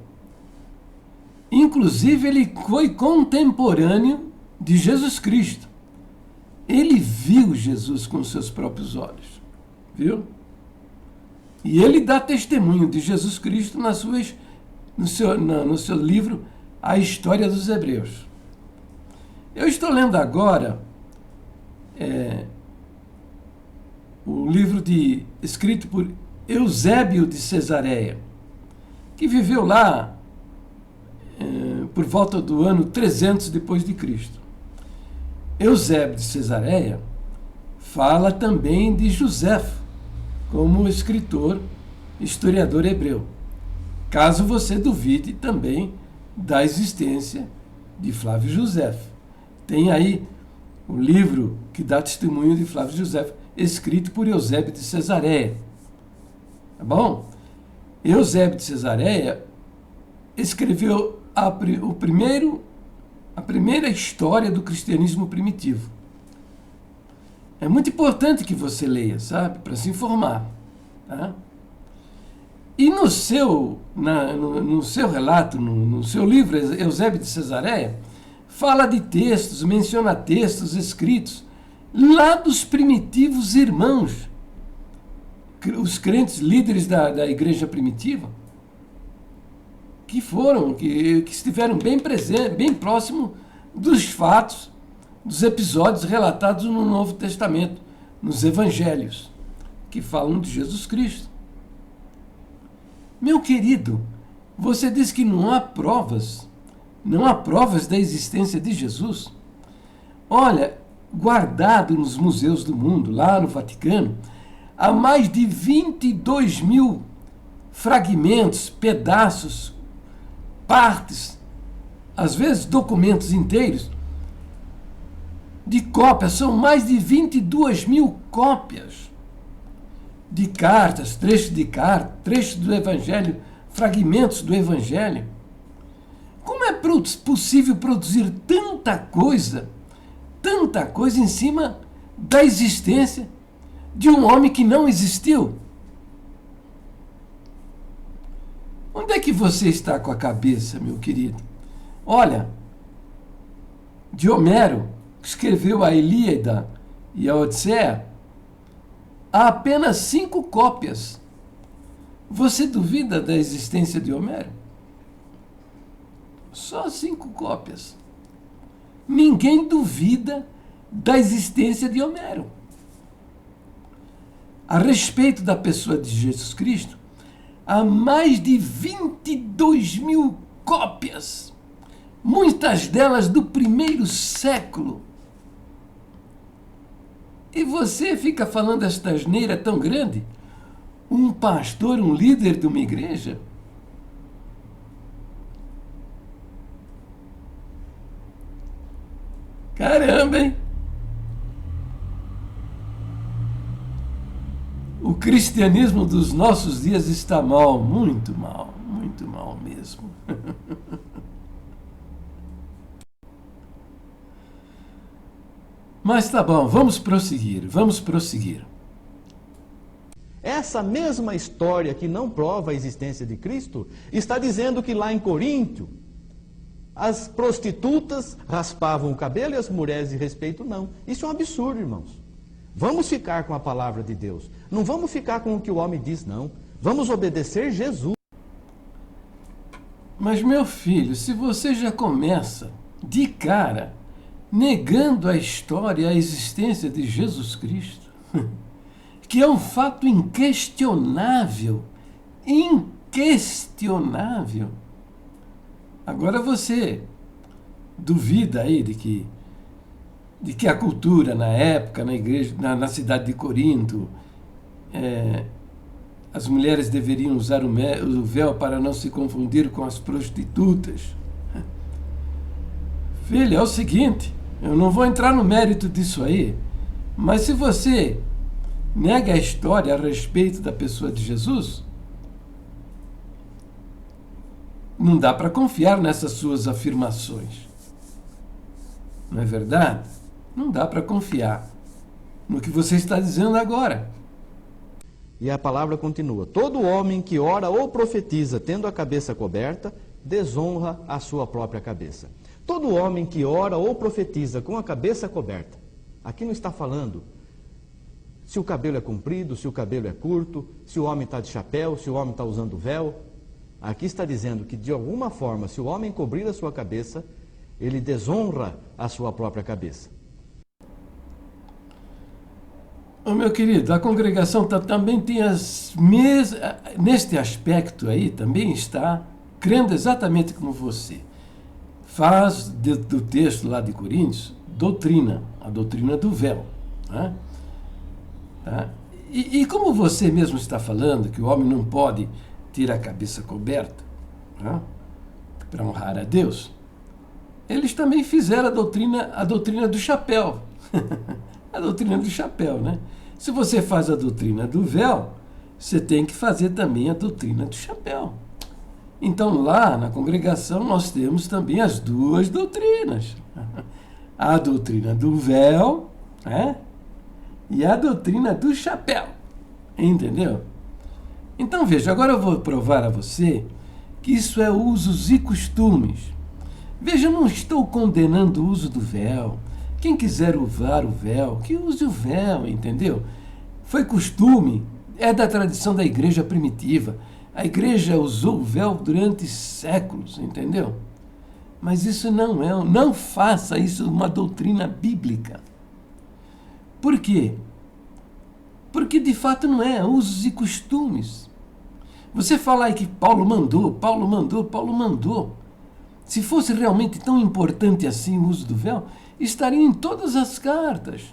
Inclusive, ele foi contemporâneo de Jesus Cristo. Ele viu Jesus com seus próprios olhos. Viu? E ele dá testemunho de Jesus Cristo no seu livro A História dos Hebreus. Eu estou lendo agora o livro escrito por Eusébio de Cesareia, que viveu lá por volta do ano 300 depois de Cristo. Eusébio de Cesareia fala também de Joséfo como escritor, historiador hebreu. Caso você duvide também da existência de Flávio Joséfo. Tem aí o livro que dá testemunho de Flávio Joséfo, escrito por Eusébio de Cesareia. Tá bom? Eusébio de Cesareia escreveu a primeira história do cristianismo primitivo. É muito importante que você leia, sabe? Para se informar. Tá? E no seu relato, no seu livro, Eusébio de Cesareia, fala de textos, menciona textos escritos lá dos primitivos irmãos, os crentes líderes da igreja primitiva, que estiveram bem presentes, bem próximo dos fatos, dos episódios relatados no Novo Testamento, nos Evangelhos, que falam de Jesus Cristo. Meu querido, você diz que não há provas da existência de Jesus? Olha, guardado nos museus do mundo, lá no Vaticano, há mais de 22 mil fragmentos, pedaços, partes, às vezes documentos inteiros, de cópias. São mais de 22 mil cópias de cartas, trechos do Evangelho, fragmentos do Evangelho. Como é possível produzir tanta coisa em cima da existência de um homem que não existiu? Onde é que você está com a cabeça, meu querido? Olha, de Homero, que escreveu a Ilíada e a Odisseia, há apenas 5 cópias. Você duvida da existência de Homero? Só 5 cópias. Ninguém duvida da existência de Homero. A respeito da pessoa de Jesus Cristo, há mais de 22.000 cópias, muitas delas do primeiro século. E você fica falando esta asneira tão grande? Um pastor, um líder de uma igreja? Caramba, hein? O cristianismo dos nossos dias está mal, muito mal mesmo. Mas tá bom, vamos prosseguir. Essa mesma história que não prova a existência de Cristo está dizendo que lá em Coríntio as prostitutas raspavam o cabelo e as mulheres de respeito não. Isso é um absurdo, irmãos. Vamos ficar com a palavra de Deus. Não vamos ficar com o que o homem diz, não. Vamos obedecer Jesus. Mas, meu filho, se você já começa de cara negando a história, a existência de Jesus Cristo, que é um fato inquestionável, agora você duvida aí de que a cultura na época, na igreja, na cidade de Corinto, as mulheres deveriam usar o véu para não se confundir com as prostitutas. Filho, é o seguinte, eu não vou entrar no mérito disso aí, mas se você nega a história a respeito da pessoa de Jesus, não dá para confiar nessas suas afirmações. Não é verdade? Não dá para confiar no que você está dizendo agora. E a palavra continua: todo homem que ora ou profetiza tendo a cabeça coberta, desonra a sua própria cabeça. Todo homem que ora ou profetiza com a cabeça coberta, aqui não está falando se o cabelo é comprido, se o cabelo é curto, se o homem está de chapéu, se o homem está usando véu. Aqui está dizendo que, de alguma forma, se o homem cobrir a sua cabeça, ele desonra a sua própria cabeça. Ô, meu querido, a congregação também tem neste aspecto aí, também está crendo exatamente como você. Faz do texto lá de Coríntios a doutrina do véu. Né? Tá? E como você mesmo está falando que o homem não pode ter a cabeça coberta, né, para honrar a Deus, eles também fizeram a doutrina do chapéu. A doutrina do chapéu, né? Se você faz a doutrina do véu, você tem que fazer também a doutrina do chapéu. Então, lá na congregação, nós temos também as duas doutrinas. A doutrina do véu, né, e a doutrina do chapéu. Entendeu? Então, veja, agora eu vou provar a você que isso é usos e costumes. Veja, eu não estou condenando o uso do véu. Quem quiser usar o véu, que use o véu, entendeu? Foi costume, é da tradição da igreja primitiva. A igreja usou o véu durante séculos, entendeu? Mas isso não faça isso uma doutrina bíblica. Por quê? Porque de fato não é, usos e costumes. Você fala aí que Paulo mandou. Se fosse realmente tão importante assim o uso do véu, estaria em todas as cartas.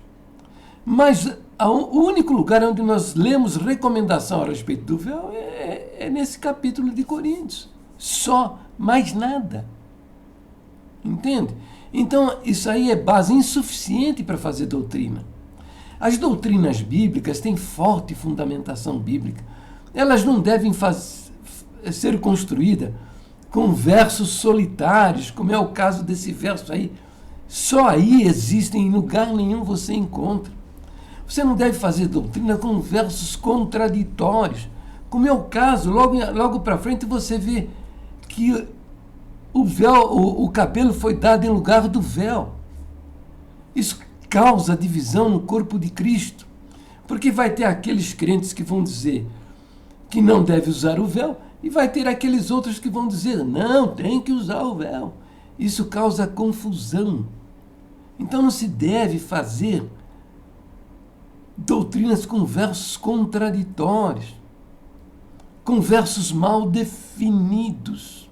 Mas o único lugar onde nós lemos recomendação a respeito do véu é nesse capítulo de Coríntios. Só, mais nada. Entende? Então, isso aí é base insuficiente para fazer doutrina. As doutrinas bíblicas têm forte fundamentação bíblica. Elas não devem ser construídas com versos solitários, como é o caso desse verso aí. Só aí existem, em lugar nenhum você encontra. Você não deve fazer doutrina com versos contraditórios, como é o caso, logo para frente você vê que o véu, o cabelo foi dado em lugar do véu. Isso causa divisão no corpo de Cristo, porque vai ter aqueles crentes que vão dizer que não deve usar o véu, e vai ter aqueles outros que vão dizer, não, tem que usar o véu. Isso causa confusão. Então não se deve fazer doutrinas com versos contraditórios, com versos mal definidos.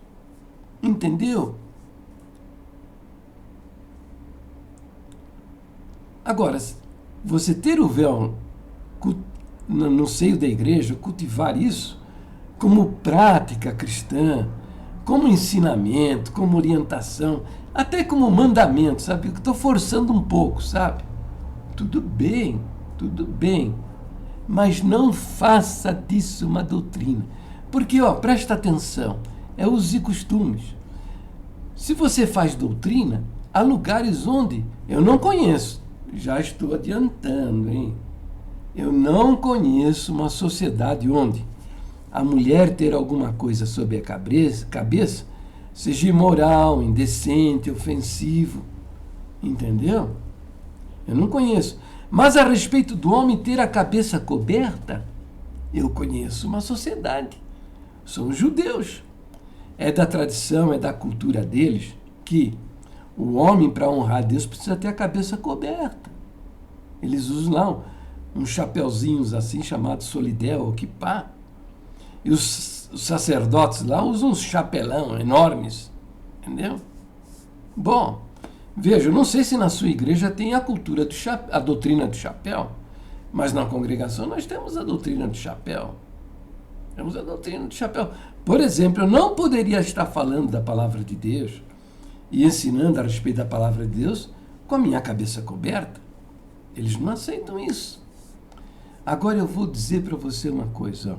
Entendeu? Agora, você ter o véu no seio da igreja, cultivar isso como prática cristã, como ensinamento, como orientação, até como mandamento, sabe? Eu estou forçando um pouco, sabe? Tudo bem, mas não faça disso uma doutrina. Porque, presta atenção, é usos e costumes. Se você faz doutrina, há lugares onde eu não conheço, já estou adiantando, hein? Eu não conheço uma sociedade onde a mulher ter alguma coisa sobre a cabeça seja imoral, indecente, ofensivo. Entendeu? Eu não conheço. Mas a respeito do homem ter a cabeça coberta, eu conheço uma sociedade. São os judeus. É da tradição, é da cultura deles que o homem, para honrar Deus, precisa ter a cabeça coberta. Eles usam lá uns chapeuzinhos assim, chamados solidel ou kippá. E os sacerdotes lá usam uns chapelão enormes. Entendeu? Bom, veja, eu não sei se na sua igreja tem a cultura do a doutrina do chapéu, mas na congregação nós temos a doutrina do chapéu. Temos a doutrina do chapéu. Por exemplo, eu não poderia estar falando da palavra de Deus e ensinando a respeito da palavra de Deus com a minha cabeça coberta. Eles não aceitam isso. Agora eu vou dizer para você uma coisa.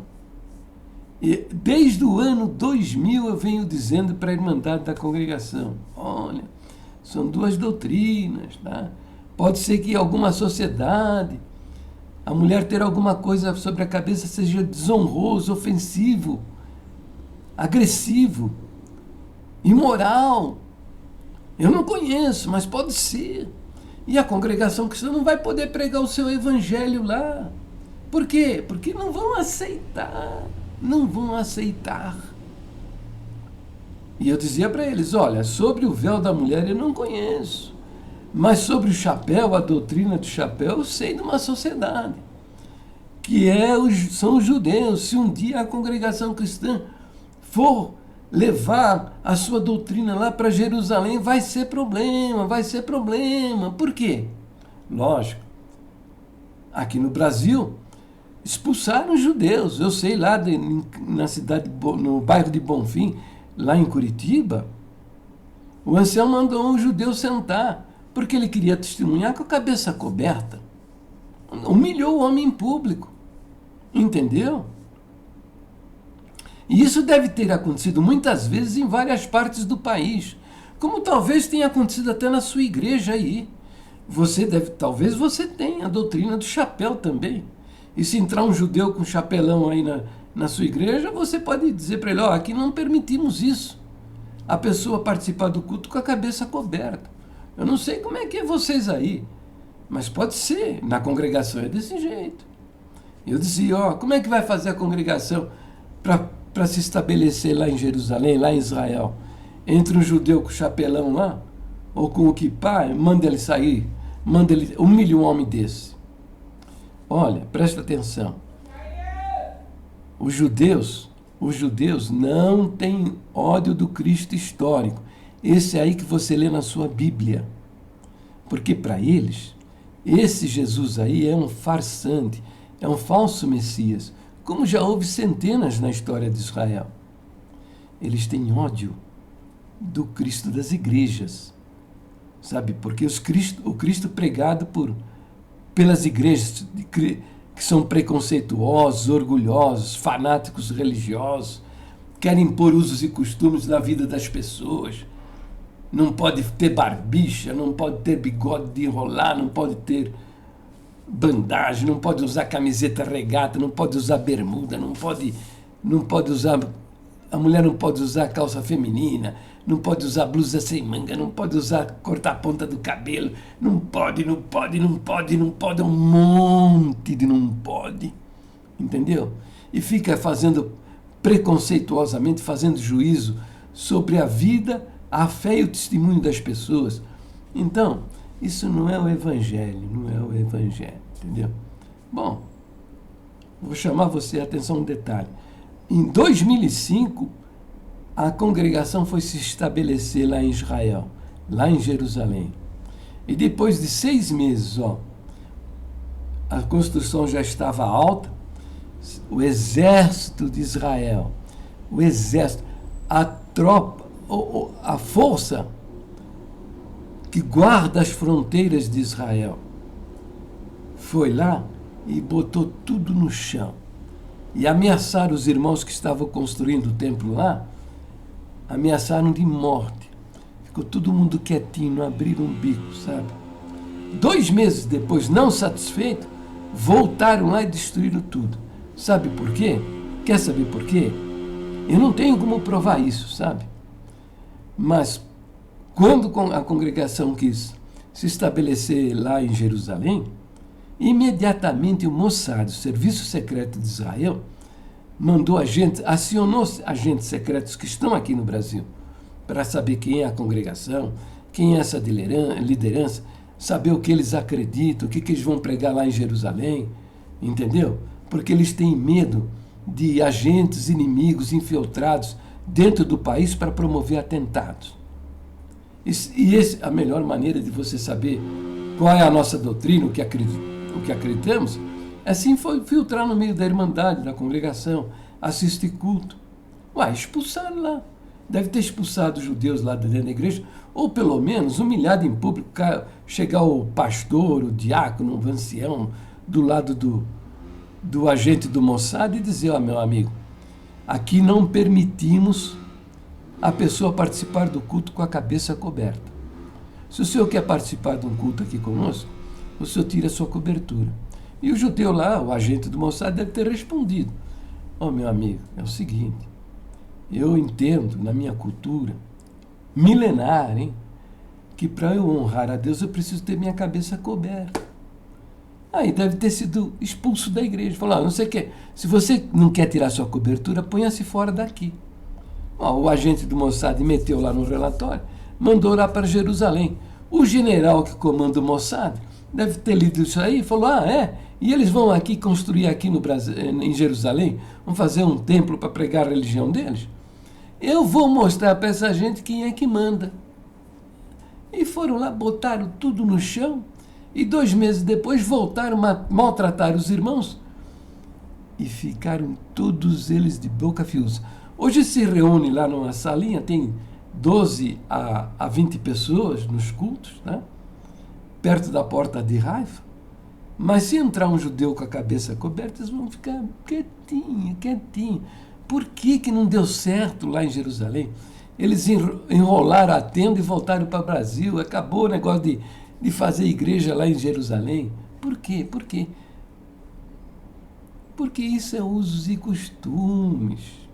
Desde o ano 2000 eu venho dizendo para a Irmandade da Congregação, olha, são duas doutrinas, tá? Pode ser que em alguma sociedade a mulher ter alguma coisa sobre a cabeça seja desonroso, ofensivo, agressivo, imoral. Eu não conheço, mas pode ser. E a congregação cristã não vai poder pregar o seu evangelho lá. Por quê? Porque não vão aceitar. Não vão aceitar. E eu dizia para eles, olha, sobre o véu da mulher eu não conheço. Mas sobre o chapéu, a doutrina do chapéu, eu sei de uma sociedade. Que são os judeus. Se um dia a congregação cristã for levar a sua doutrina lá para Jerusalém, vai ser problema. Por quê? Lógico, aqui no Brasil, expulsaram os judeus. Eu sei lá na cidade, no bairro de Bonfim, lá em Curitiba, o ancião mandou um judeu sentar, porque ele queria testemunhar com a cabeça coberta. Humilhou o homem em público. Entendeu? E isso deve ter acontecido muitas vezes em várias partes do país, como talvez tenha acontecido até na sua igreja aí. Talvez você tenha a doutrina do chapéu também. E se entrar um judeu com chapelão aí na sua igreja, você pode dizer para ele, aqui não permitimos isso. A pessoa participar do culto com a cabeça coberta. Eu não sei como é que é vocês aí, mas pode ser. Na congregação é desse jeito. Eu dizia, como é que vai fazer a congregação para se estabelecer lá em Jerusalém, lá em Israel? Entre um judeu com chapelão lá, ou com o kippá, manda ele sair, humilha um homem desse. Olha, presta atenção. Os judeus não têm ódio do Cristo histórico. Esse aí que você lê na sua Bíblia. Porque para eles, esse Jesus aí é um farsante, é um falso Messias, como já houve centenas na história de Israel. Eles têm ódio do Cristo das igrejas, sabe? Porque o Cristo pregado pelas igrejas que são preconceituosos, orgulhosos, fanáticos religiosos, querem impor usos e costumes na vida das pessoas. Não pode ter barbicha, não pode ter bigode de enrolar, não pode ter bandagem, não pode usar camiseta regata, não pode usar bermuda, não pode usar, a mulher não pode usar calça feminina, não pode usar blusa sem manga, não pode cortar a ponta do cabelo, não pode, é um monte de não pode, entendeu? E fica preconceituosamente fazendo juízo sobre a vida, a fé e o testemunho das pessoas. Então, isso não é o Evangelho, entendeu? Bom, vou chamar você a atenção um detalhe. Em 2005, a congregação foi se estabelecer lá em Israel, lá em Jerusalém. E depois de 6 meses, a construção já estava alta, o exército de Israel, a tropa, a força que guarda as fronteiras de Israel, foi lá e botou tudo no chão. E ameaçaram os irmãos que estavam construindo o templo lá, ameaçaram de morte. Ficou todo mundo quietinho, não abriram um bico, sabe? 2 meses depois, não satisfeito, voltaram lá e destruíram tudo. Sabe por quê? Quer saber por quê? Eu não tenho como provar isso, sabe? Mas quando a congregação quis se estabelecer lá em Jerusalém, imediatamente o Mossad, o Serviço Secreto de Israel, acionou agentes secretos que estão aqui no Brasil para saber quem é a congregação, quem é essa liderança, saber o que eles acreditam, o que eles vão pregar lá em Jerusalém, entendeu? Porque eles têm medo de agentes inimigos infiltrados dentro do país para promover atentados. A melhor maneira de você saber qual é a nossa doutrina, o que acreditamos, é assim filtrar no meio da irmandade, da congregação, assistir culto. Expulsaram lá. Deve ter expulsado os judeus lá dentro da igreja, ou pelo menos humilhado em público, chegar o pastor, o diácono, o ancião, do lado do agente do Mossad e dizer, meu amigo, aqui não permitimos a pessoa participar do culto com a cabeça coberta. Se o senhor quer participar de um culto aqui conosco, o senhor tira a sua cobertura. E o judeu lá, o agente do Mossad, deve ter respondido, meu amigo, é o seguinte, eu entendo na minha cultura milenar, que para eu honrar a Deus eu preciso ter minha cabeça coberta. Aí deve ter sido expulso da igreja. Falou, não sei o que, se você não quer tirar sua cobertura, ponha-se fora daqui. O agente do Mossad meteu lá no relatório, mandou lá para Jerusalém. O general que comanda o Mossad deve ter lido isso aí e falou, e eles vão aqui construir aqui no Brasil, em Jerusalém, vão fazer um templo para pregar a religião deles? Eu vou mostrar para essa gente quem é que manda. E foram lá, botaram tudo no chão, e 2 meses depois voltaram a maltratar os irmãos, e ficaram todos eles de boca fios. Hoje se reúne lá numa salinha, tem 12 a 20 pessoas nos cultos, né? Perto da porta de Haifa. Mas se entrar um judeu com a cabeça coberta, eles vão ficar quietinho. Por que não deu certo lá em Jerusalém? Eles enrolaram a tenda e voltaram para o Brasil. Acabou o negócio de fazer igreja lá em Jerusalém. Por quê? Porque isso é usos e costumes.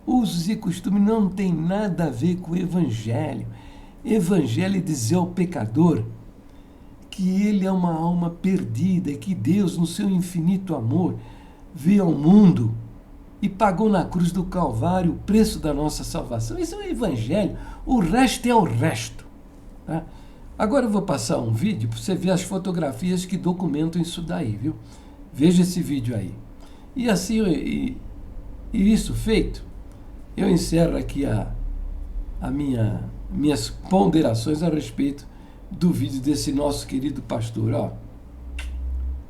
Usos e costumes não tem nada a ver com o Evangelho. Evangelho é dizer ao pecador que ele é uma alma perdida e que Deus, no seu infinito amor, veio ao mundo e pagou na cruz do Calvário o preço da nossa salvação. Isso é o Evangelho. O resto é o resto. Tá? Agora eu vou passar um vídeo para você ver as fotografias que documentam isso daí, viu? Veja esse vídeo aí. E assim, e isso feito, eu encerro aqui minhas ponderações a respeito do vídeo desse nosso querido pastor.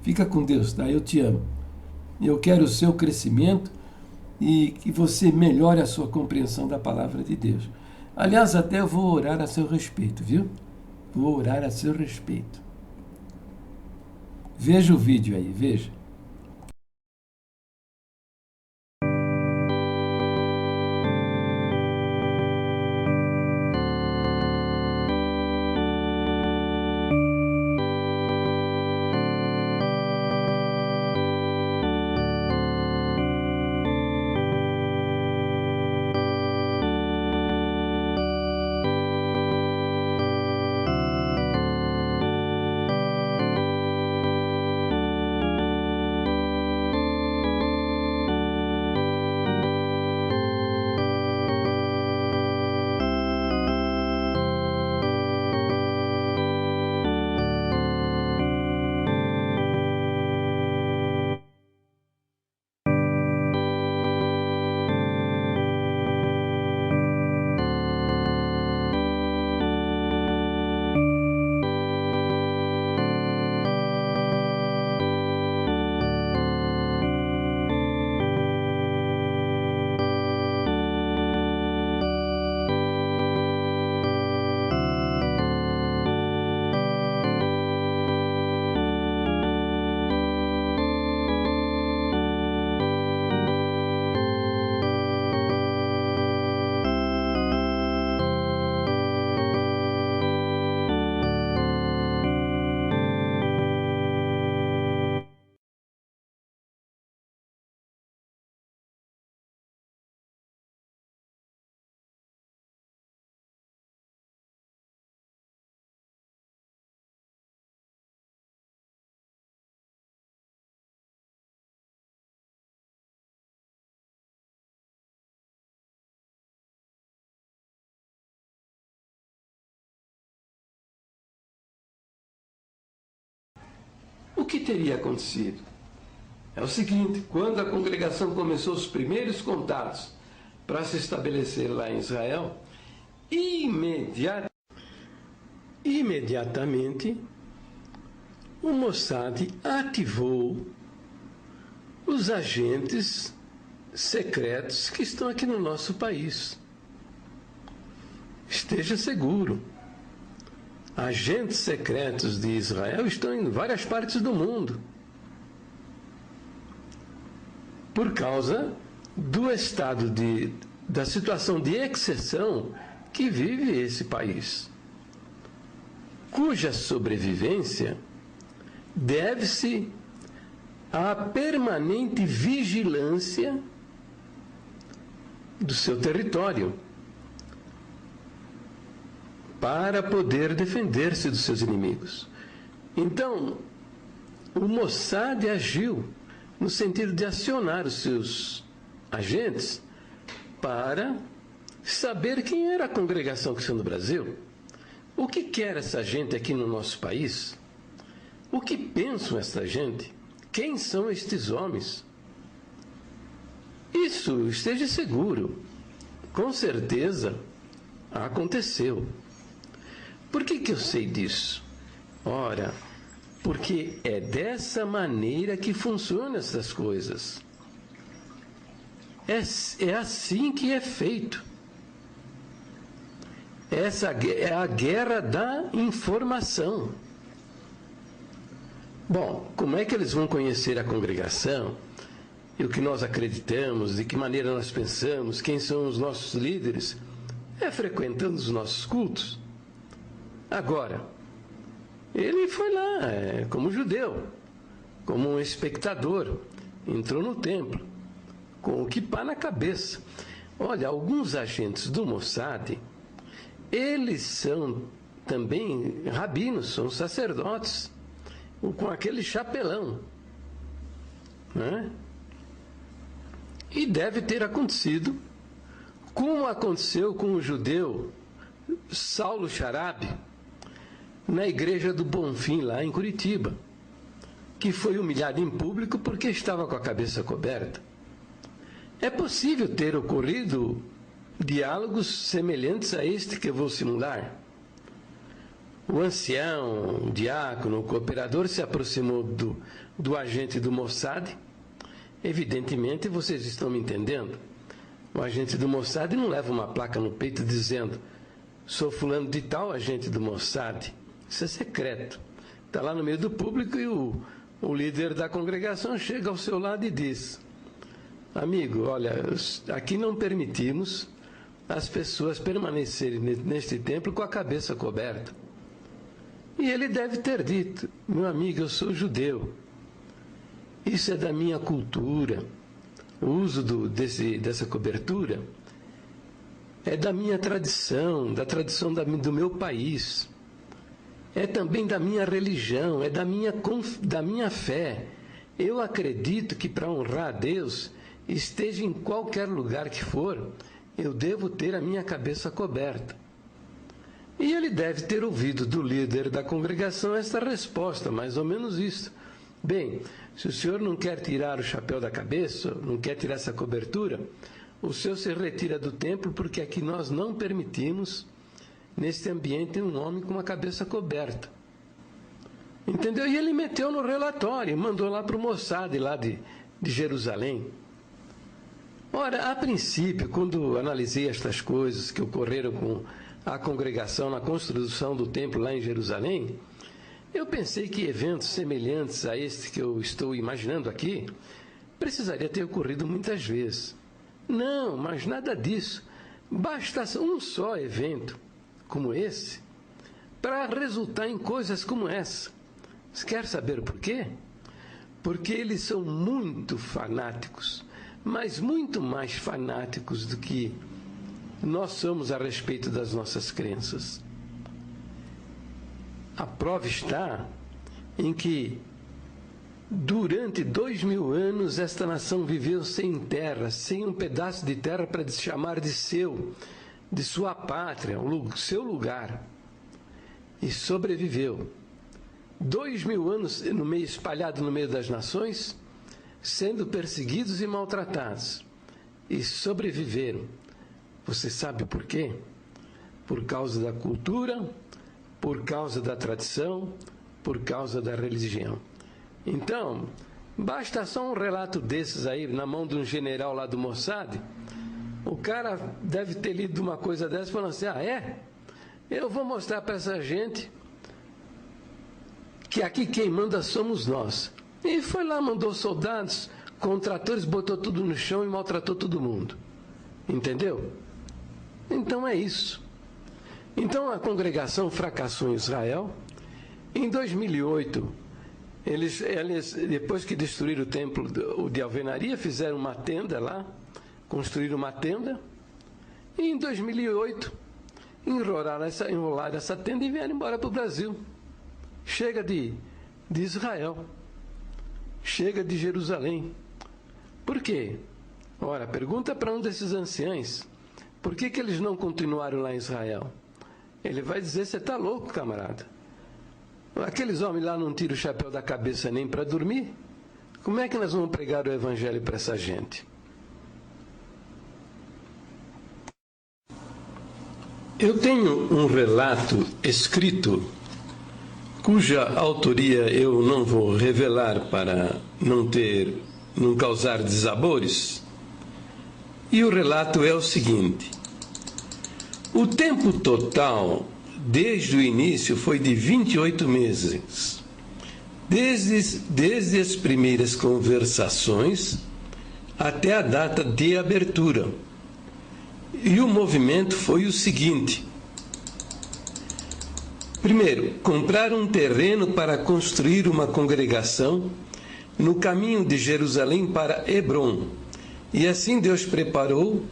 Fica com Deus, tá? Eu te amo. Eu quero o seu crescimento e que você melhore a sua compreensão da palavra de Deus. Aliás, até eu vou orar a seu respeito, viu? Vou orar a seu respeito. Veja o vídeo aí, veja. O que teria acontecido? É o seguinte, quando a congregação começou os primeiros contatos para se estabelecer lá em Israel, imediatamente o Mossad ativou os agentes secretos que estão aqui no nosso país. Esteja seguro. Agentes secretos de Israel estão em várias partes do mundo. Por causa do estado da situação de exceção que vive esse país, cuja sobrevivência deve-se à permanente vigilância do seu território, para poder defender-se dos seus inimigos. Então, o Mossad agiu no sentido de acionar os seus agentes para saber quem era a congregação cristã do Brasil, o que quer essa gente aqui no nosso país, o que pensam essa gente, quem são estes homens. Isso, esteja seguro, com certeza aconteceu. Por que eu sei disso? Ora, porque é dessa maneira que funcionam essas coisas. É assim que é feito. Essa é a guerra da informação. Bom, como é que eles vão conhecer a congregação? E o que nós acreditamos, de que maneira nós pensamos, quem são os nossos líderes? É frequentando os nossos cultos. Agora, ele foi lá como judeu, como um espectador, entrou no templo, com o kippá na cabeça. Olha, alguns agentes do Mossad, eles são também rabinos, são sacerdotes, com aquele chapelão, né? E deve ter acontecido, como aconteceu com o judeu Saulo Charabe, na igreja do Bonfim, lá em Curitiba, que foi humilhado em público porque estava com a cabeça coberta. É possível ter ocorrido diálogos semelhantes a este que eu vou simular. O ancião, o diácono, o cooperador se aproximou do agente do Mossad. Evidentemente, vocês estão me entendendo. O agente do Mossad não leva uma placa no peito dizendo: sou fulano de tal, agente do Mossad. Isso é secreto. Está lá no meio do público e o o líder da congregação chega ao seu lado e diz: amigo, olha, aqui não permitimos as pessoas permanecerem neste templo com a cabeça coberta. E ele deve ter dito: meu amigo, eu sou judeu, isso é da minha cultura, o uso dessa cobertura é da minha tradição, da tradição do meu país, é também da minha religião, é da minha fé. Eu acredito que para honrar a Deus, esteja em qualquer lugar que for, eu devo ter a minha cabeça coberta. E ele deve ter ouvido do líder da congregação esta resposta, mais ou menos isso. Bem, se o senhor não quer tirar o chapéu da cabeça, não quer tirar essa cobertura, o senhor se retira do templo, porque aqui nós não permitimos, neste ambiente, um homem com uma cabeça coberta. Entendeu? E ele meteu no relatório, mandou lá para o Mossad, lá de Jerusalém. Ora, a princípio, quando analisei estas coisas que ocorreram com a congregação na construção do templo lá em Jerusalém, eu pensei que eventos semelhantes a este que eu estou imaginando aqui precisaria ter ocorrido muitas vezes. Não, mas nada disso. Basta um só evento como esse para resultar em coisas como essa. Você quer saber por quê? Porque eles são muito fanáticos, mas muito mais fanáticos do que nós somos a respeito das nossas crenças. A prova está em que, durante 2000 anos, esta nação viveu sem terra, sem um pedaço de terra para se chamar de seu, de sua pátria, seu lugar, e sobreviveu. 2000 anos espalhado no meio das nações, sendo perseguidos e maltratados, e sobreviveram. Você sabe por quê? Por causa da cultura, por causa da tradição, por causa da religião. Então, basta só um relato desses aí, na mão de um general lá do Mossad, o cara deve ter lido uma coisa dessa e falando assim: ah, é? Eu vou mostrar para essa gente que aqui quem manda somos nós. E foi lá, mandou soldados, contratores, botou tudo no chão e maltratou todo mundo. Entendeu? Então é isso. Então a congregação fracassou em Israel. Em 2008, eles depois que destruíram o templo de alvenaria, fizeram uma tenda lá, construíram uma tenda, e em 2008 enrolaram essa tenda e vieram embora para o Brasil. Chega de Israel, chega de Jerusalém. Por quê? Ora, pergunta para um desses anciãos, por que eles não continuaram lá em Israel? Ele vai dizer: você está louco, camarada? Aqueles homens lá não tiram o chapéu da cabeça nem para dormir. Como é que nós vamos pregar o evangelho para essa gente? Eu tenho um relato escrito, cuja autoria eu não vou revelar para não causar desabores. E o relato é o seguinte: o tempo total, desde o início, foi de 28 meses. Desde as primeiras conversações até a data de abertura. E o movimento foi o seguinte: primeiro, comprar um terreno para construir uma congregação no caminho de Jerusalém para Hebrom. E assim Deus preparou.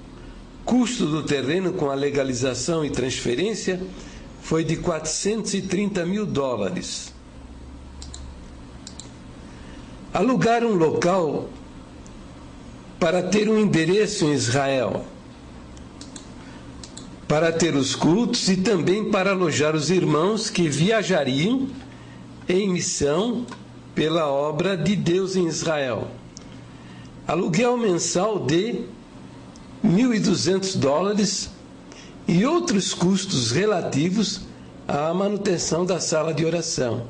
Custo do terreno com a legalização e transferência foi de $430 mil. Alugar um local para ter um endereço em Israel, para ter os cultos e também para alojar os irmãos que viajariam em missão pela obra de Deus em Israel. Aluguel mensal de $1.200 e outros custos relativos à manutenção da sala de oração.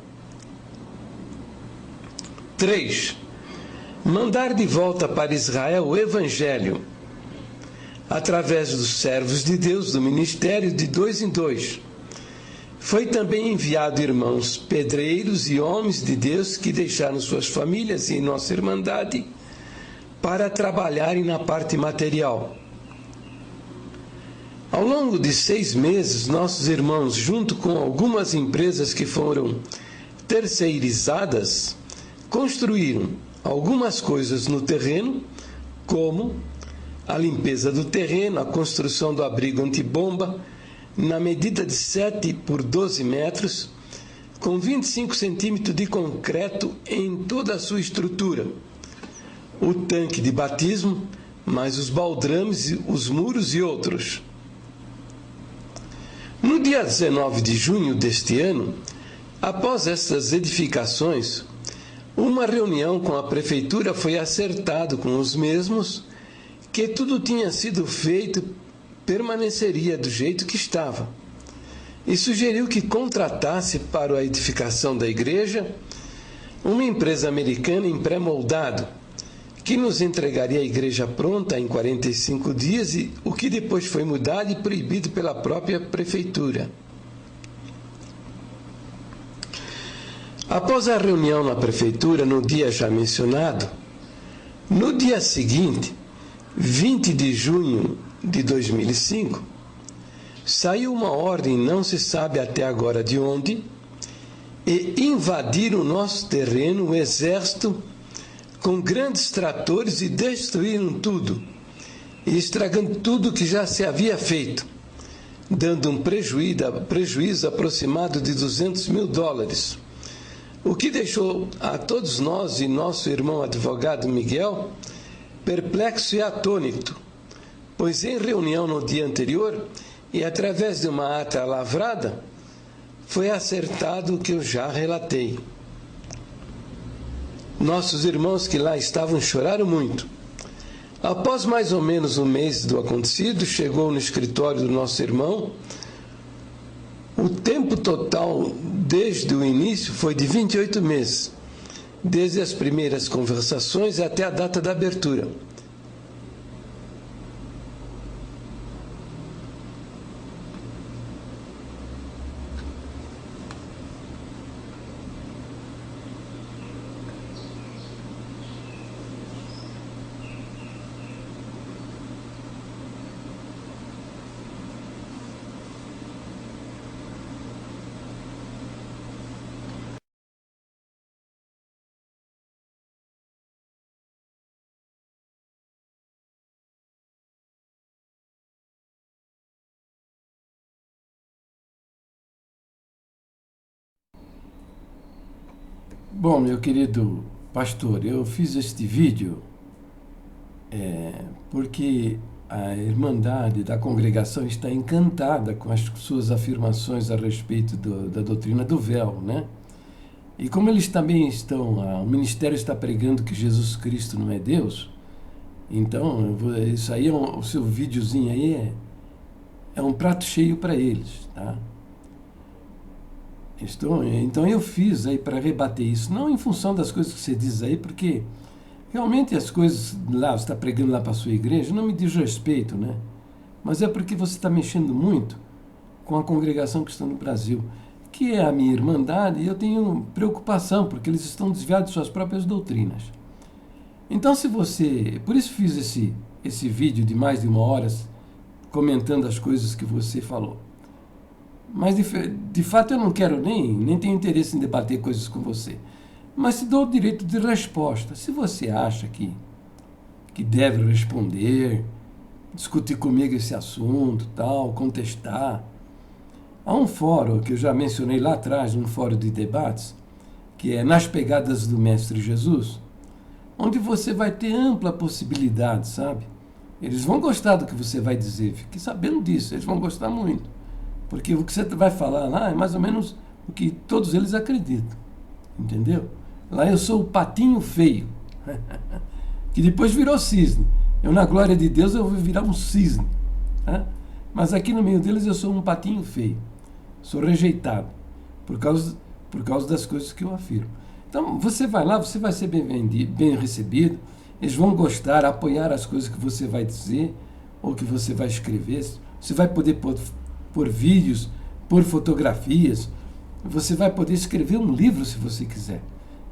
3. Mandar de volta para Israel o Evangelho, através dos servos de Deus, do ministério de 2 em 2. Foi também enviado irmãos pedreiros e homens de Deus que deixaram suas famílias em nossa Irmandade para trabalharem na parte material. Ao longo de 6 meses, nossos irmãos, junto com algumas empresas que foram terceirizadas, construíram algumas coisas no terreno, como a limpeza do terreno, a construção do abrigo antibomba, na medida de 7 por 12 metros, com 25 centímetros de concreto em toda a sua estrutura, o tanque de batismo, mais os baldrames, os muros e outros. No dia 19 de junho deste ano, após essas edificações, uma reunião com a prefeitura foi acertado com os mesmos que tudo tinha sido feito permaneceria do jeito que estava, e sugeriu que contratasse para a edificação da igreja uma empresa americana em pré-moldado, que nos entregaria a igreja pronta em 45 dias, e o que depois foi mudado e proibido pela própria prefeitura. Após a reunião na prefeitura, no dia já mencionado, no dia seguinte, 20 de junho de 2005, saiu uma ordem, não se sabe até agora de onde, e invadiram o nosso terreno o exército com grandes tratores e destruíram tudo, e estragando tudo que já se havia feito, dando um prejuízo aproximado de $200 mil, o que deixou a todos nós e nosso irmão advogado Miguel perplexo e atônito, pois em reunião no dia anterior e através de uma ata lavrada, foi acertado o que eu já relatei. Nossos irmãos que lá estavam choraram muito. Após mais ou menos um mês do acontecido, chegou no escritório do nosso irmão. O tempo total desde o início foi de 28 meses, desde as primeiras conversações até a data da abertura. Bom, meu querido pastor, eu fiz este vídeo porque a Irmandade da Congregação está encantada com as suas afirmações a respeito da doutrina do véu, né? E como eles também o ministério está pregando que Jesus Cristo não é Deus, então isso aí, o seu videozinho aí é um prato cheio para eles, tá? Então eu fiz aí para rebater isso, não em função das coisas que você diz aí, porque realmente as coisas lá, você está pregando lá para a sua igreja, não me diz respeito, né? Mas é porque você está mexendo muito com a congregação que está no Brasil, que é a minha irmandade, e eu tenho preocupação, porque eles estão desviados de suas próprias doutrinas. Então por isso fiz esse vídeo de mais de 1 hora, comentando as coisas que você falou. Mas, de fato, eu não quero nem tenho interesse em debater coisas com você. Mas te dou o direito de resposta. Se você acha que deve responder, discutir comigo esse assunto, tal, contestar. Há um fórum que eu já mencionei lá atrás, um fórum de debates, que é Nas Pegadas do Mestre Jesus, onde você vai ter ampla possibilidade, sabe? Eles vão gostar do que você vai dizer, fique sabendo disso, eles vão gostar muito. Porque o que você vai falar lá é mais ou menos o que todos eles acreditam, entendeu? Lá eu sou o patinho feio, que depois virou cisne. Eu, na glória de Deus, eu vou virar um cisne. Tá? Mas aqui no meio deles eu sou um patinho feio. Sou rejeitado por causa das coisas que eu afirmo. Então, você vai lá, você vai ser bem recebido, eles vão gostar, apoiar as coisas que você vai dizer ou que você vai escrever. Você vai poder pôr vídeos por fotografias. Você vai poder escrever um livro se você quiser.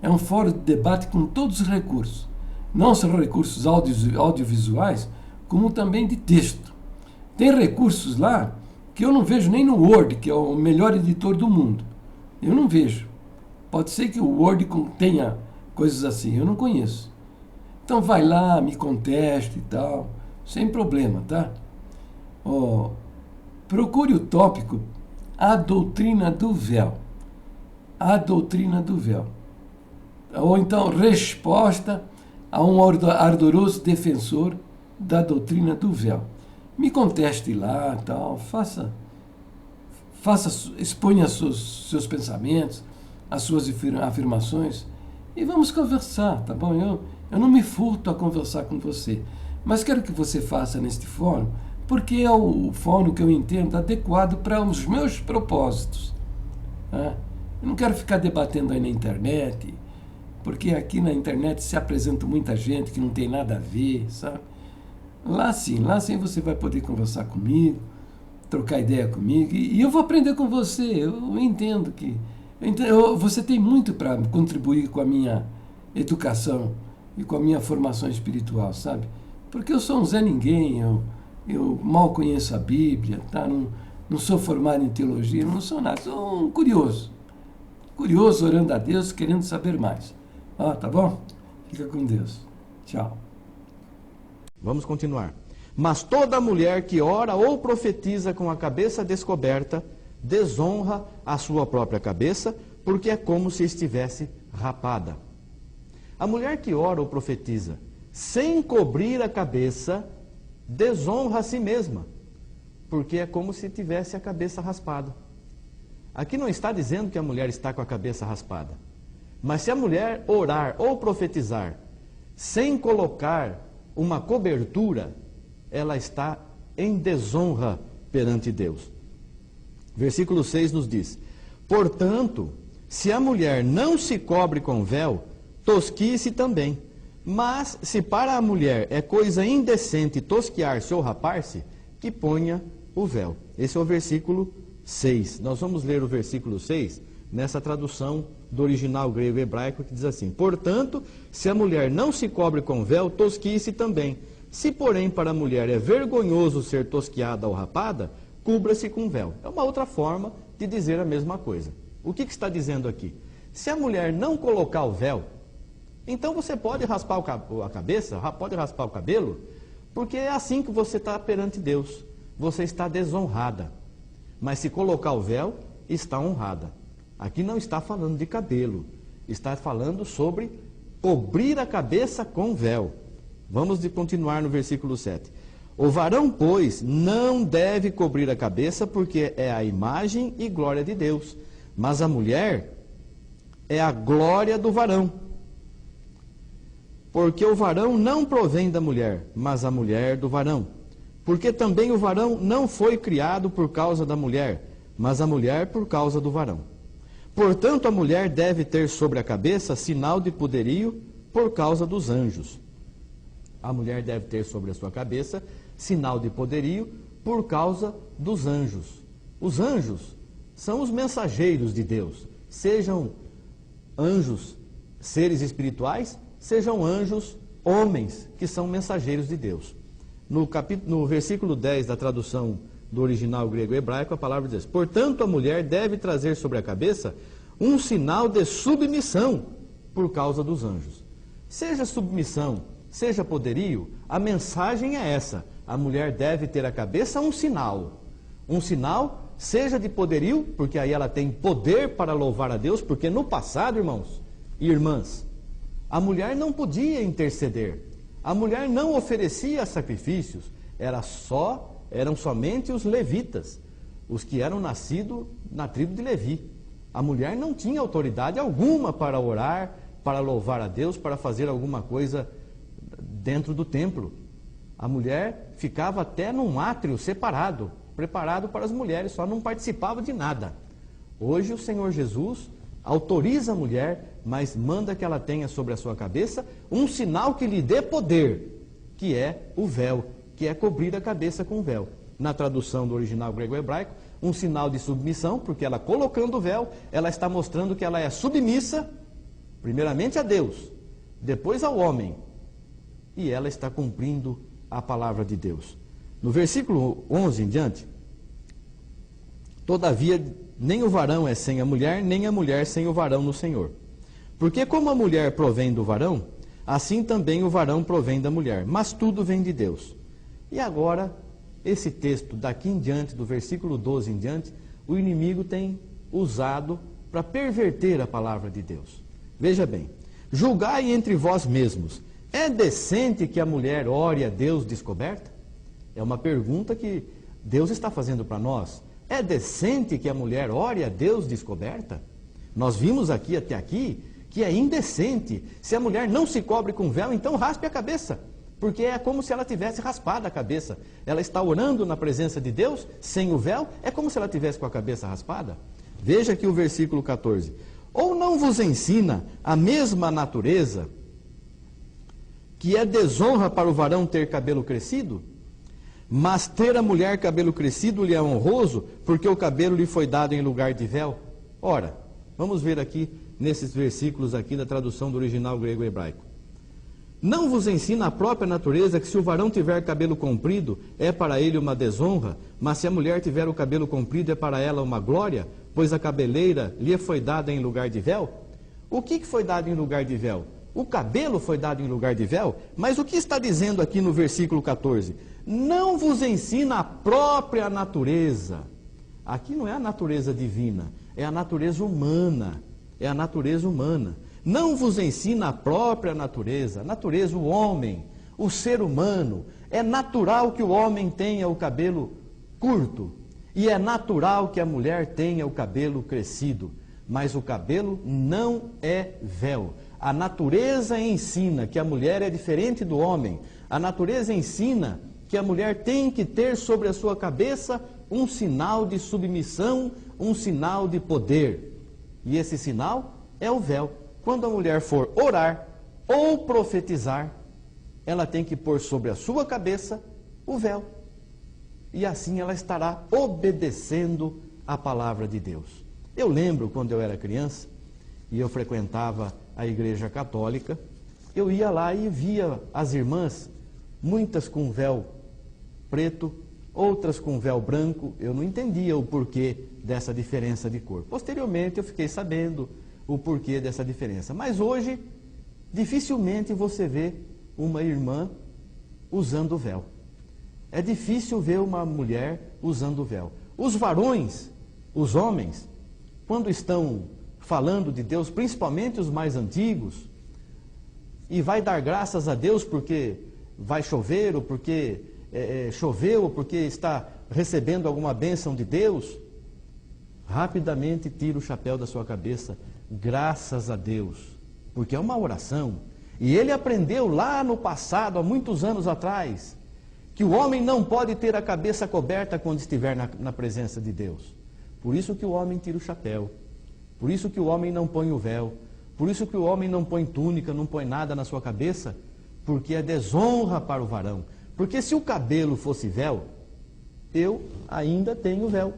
É um fórum de debate com todos os recursos. Não só recursos audiovisuais, como também de texto. Tem recursos lá que eu não vejo nem no Word, que é o melhor editor do mundo. Eu não vejo. Pode ser que o Word contenha coisas assim, eu não conheço. Então vai lá, me conteste e tal, sem problema, tá? Procure o tópico A Doutrina do Véu. A Doutrina do Véu. Ou então, resposta a um ardoroso defensor da doutrina do véu. Me conteste lá, tal, exponha seus pensamentos, as suas afirmações e vamos conversar, tá bom? Eu não me furto a conversar com você, mas quero que você faça neste fórum, porque é o fórum que eu entendo adequado para os meus propósitos. Né? Eu não quero ficar debatendo aí na internet, porque aqui na internet se apresenta muita gente que não tem nada a ver, sabe? Lá sim você vai poder conversar comigo, trocar ideia comigo, e eu vou aprender com você. Eu entendo que você tem muito para contribuir com a minha educação e com a minha formação espiritual, sabe? Porque eu sou um Zé Ninguém, eu mal conheço a Bíblia, tá? Não sou formado em teologia, não sou nada, sou um curioso orando a Deus, querendo saber mais. Tá bom? Fica com Deus. Tchau. Vamos continuar. Mas toda mulher que ora ou profetiza com a cabeça descoberta, desonra a sua própria cabeça, porque é como se estivesse rapada. A mulher que ora ou profetiza sem cobrir a cabeça, desonra a si mesma, porque é como se tivesse a cabeça raspada. Aqui não está dizendo que a mulher está com a cabeça raspada. Mas se a mulher orar ou profetizar sem colocar uma cobertura, ela está em desonra perante Deus. Versículo 6 nos diz: portanto, se a mulher não se cobre com véu, tosquie-se também. Mas se para a mulher é coisa indecente tosquiar-se ou rapar-se, que ponha o véu. Esse é o versículo 6. Nós vamos ler o versículo 6 nessa tradução do original grego hebraico, que diz assim: portanto, se a mulher não se cobre com véu, tosquie-se também. Se, porém, para a mulher é vergonhoso ser tosquiada ou rapada, cubra-se com véu. É uma outra forma de dizer a mesma coisa. O que está dizendo aqui? Se a mulher não colocar o véu, então você pode raspar a cabeça, pode raspar o cabelo, porque é assim que você está perante Deus. Você está desonrada. Mas se colocar o véu, está honrada. Aqui não está falando de cabelo, está falando sobre cobrir a cabeça com véu. Vamos continuar no versículo 7. O varão, pois, não deve cobrir a cabeça, porque é a imagem e glória de Deus. Mas a mulher é a glória do varão. Porque o varão não provém da mulher, mas a mulher do varão. Porque também o varão não foi criado por causa da mulher, mas a mulher por causa do varão. Portanto, a mulher deve ter sobre a cabeça sinal de poderio por causa dos anjos. A mulher deve ter sobre a sua cabeça sinal de poderio por causa dos anjos. Os anjos são os mensageiros de Deus. Sejam anjos, seres espirituais, sejam anjos, homens, que são mensageiros de Deus. No versículo 10 da tradução do original grego-hebraico, a palavra diz: portanto, a mulher deve trazer sobre a cabeça um sinal de submissão por causa dos anjos. Seja submissão, seja poderio, a mensagem é essa: a mulher deve ter à cabeça um sinal. Um sinal, seja de poderio, porque aí ela tem poder para louvar a Deus, porque no passado, irmãos e irmãs, a mulher não podia interceder, a mulher não oferecia sacrifícios, eram somente os levitas, os que eram nascidos na tribo de Levi. A mulher não tinha autoridade alguma para orar, para louvar a Deus, para fazer alguma coisa dentro do templo. A mulher ficava até num átrio separado, preparado para as mulheres, só não participava de nada. Hoje o Senhor Jesus autoriza a mulher, mas manda que ela tenha sobre a sua cabeça um sinal que lhe dê poder, que é o véu, que é cobrir a cabeça com véu. Na tradução do original grego-hebraico, um sinal de submissão, porque ela colocando o véu, ela está mostrando que ela é submissa, primeiramente a Deus, depois ao homem, e ela está cumprindo a palavra de Deus. No versículo 11 em diante, todavia, nem o varão é sem a mulher, nem a mulher sem o varão no Senhor. Porque como a mulher provém do varão, assim também o varão provém da mulher, mas tudo vem de Deus. E agora, esse texto daqui em diante, do versículo 12 em diante, o inimigo tem usado para perverter a palavra de Deus. Veja bem, julgai entre vós mesmos, é decente que a mulher ore a Deus descoberta? É uma pergunta que Deus está fazendo para nós. É decente que a mulher ore a Deus descoberta? Nós vimos aqui até aqui que é indecente. Se a mulher não se cobre com véu, então raspe a cabeça, porque é como se ela tivesse raspado a cabeça. Ela está orando na presença de Deus sem o véu, é como se ela tivesse com a cabeça raspada. Veja aqui o versículo 14. Ou não vos ensina a mesma natureza que é desonra para o varão ter cabelo crescido? Mas ter a mulher cabelo crescido lhe é honroso, porque o cabelo lhe foi dado em lugar de véu. Ora, vamos ver aqui, nesses versículos aqui da tradução do original grego-hebraico. Não vos ensina a própria natureza que se o varão tiver cabelo comprido, é para ele uma desonra, mas se a mulher tiver o cabelo comprido, é para ela uma glória, pois a cabeleira lhe foi dada em lugar de véu? O que foi dado em lugar de véu? O cabelo foi dado em lugar de véu, mas o que está dizendo aqui no versículo 14? Não vos ensina a própria natureza. Aqui não é a natureza divina, é a natureza humana. É a natureza humana. Não vos ensina a própria natureza, o homem, o ser humano. É natural que o homem tenha o cabelo curto, e é natural que a mulher tenha o cabelo crescido, mas o cabelo não é véu. A natureza ensina que a mulher é diferente do homem. A natureza ensina que a mulher tem que ter sobre a sua cabeça um sinal de submissão, um sinal de poder. E esse sinal é o véu. Quando a mulher for orar ou profetizar, ela tem que pôr sobre a sua cabeça o véu. E assim ela estará obedecendo a palavra de Deus. Eu lembro quando eu era criança e eu frequentava a igreja católica, eu ia lá e via as irmãs, muitas com véu preto, outras com véu branco. Eu não entendia o porquê dessa diferença de cor. Posteriormente eu fiquei sabendo o porquê dessa diferença. Mas hoje, dificilmente você vê uma irmã usando véu. É difícil ver uma mulher usando véu. Os varões, os homens, quando estão falando de Deus, principalmente os mais antigos, e vai dar graças a Deus porque vai chover, ou porque choveu, ou porque está recebendo alguma bênção de Deus, rapidamente tira o chapéu da sua cabeça, graças a Deus, porque é uma oração. E ele aprendeu lá no passado, há muitos anos atrás, que o homem não pode ter a cabeça coberta quando estiver na presença de Deus. Por isso que o homem tira o chapéu, por isso que o homem não põe o véu, por isso que o homem não põe túnica, não põe nada na sua cabeça, porque é desonra para o varão. Porque se o cabelo fosse véu, eu ainda tenho véu,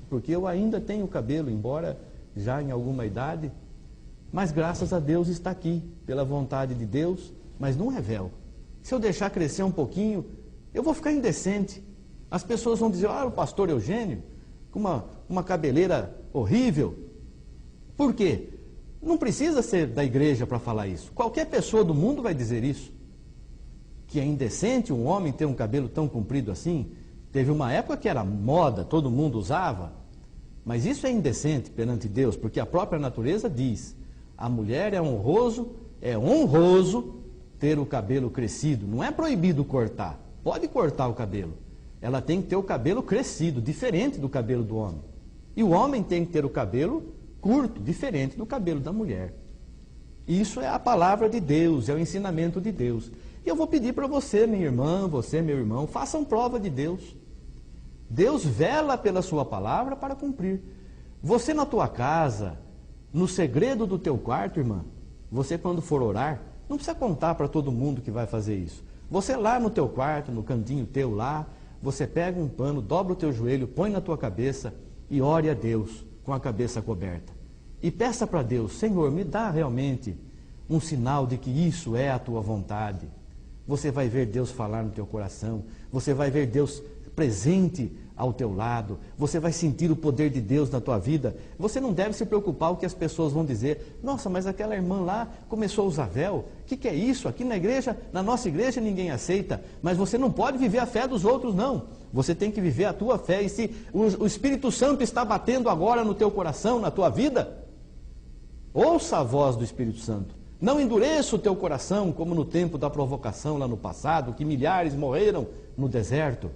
porque eu ainda tenho cabelo, embora já em alguma idade, mas graças a Deus está aqui, pela vontade de Deus, mas não é véu. Se eu deixar crescer um pouquinho, eu vou ficar indecente. As pessoas vão dizer, o pastor Eugênio, com uma cabeleira horrível. Por quê? Não precisa ser da igreja para falar isso. Qualquer pessoa do mundo vai dizer isso. Que é indecente um homem ter um cabelo tão comprido assim. Teve uma época que era moda, todo mundo usava. Mas isso é indecente perante Deus, porque a própria natureza diz, a mulher é honroso ter o cabelo crescido. Não é proibido cortar, pode cortar o cabelo. Ela tem que ter o cabelo crescido, diferente do cabelo do homem. E o homem tem que ter o cabelo curto, diferente do cabelo da mulher. Isso é a palavra de Deus, é o ensinamento de Deus. E eu vou pedir para você, minha irmã, você, meu irmão, façam prova de Deus. Deus vela pela sua palavra para cumprir. Você na tua casa, no segredo do teu quarto, irmã, você quando for orar, não precisa contar para todo mundo que vai fazer isso. Você lá no teu quarto, no cantinho teu lá, você pega um pano, dobra o teu joelho, põe na tua cabeça e ore a Deus com a cabeça coberta. E peça para Deus: Senhor, me dá realmente um sinal de que isso é a tua vontade. Você vai ver Deus falar no teu coração, você vai ver Deus presente ao teu lado, você vai sentir o poder de Deus na tua vida. Você não deve se preocupar com o que as pessoas vão dizer. Nossa, mas aquela irmã lá começou a usar véu, o que é isso? Aqui na igreja, na nossa igreja ninguém aceita. Mas você não pode viver a fé dos outros, não. Você tem que viver a tua fé. E se o Espírito Santo está batendo agora no teu coração, na tua vida, ouça a voz do Espírito Santo. Não endureça o teu coração como no tempo da provocação lá no passado, que milhares morreram no deserto.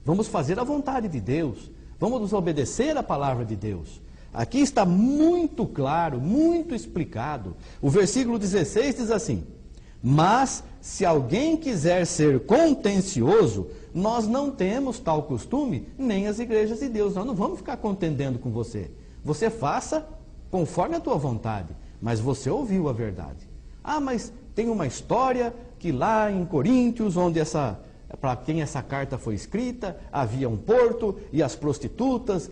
Vamos fazer a vontade de Deus, vamos nos obedecer à palavra de Deus. Aqui está muito claro, muito explicado. O versículo 16 diz assim: mas se alguém quiser ser contencioso, nós não temos tal costume, nem as igrejas de Deus. Nós não vamos ficar contendendo com você. Você faça conforme a tua vontade, mas você ouviu a verdade. Ah, mas tem uma história que lá em Coríntios, onde para quem essa carta foi escrita, havia um porto e as prostitutas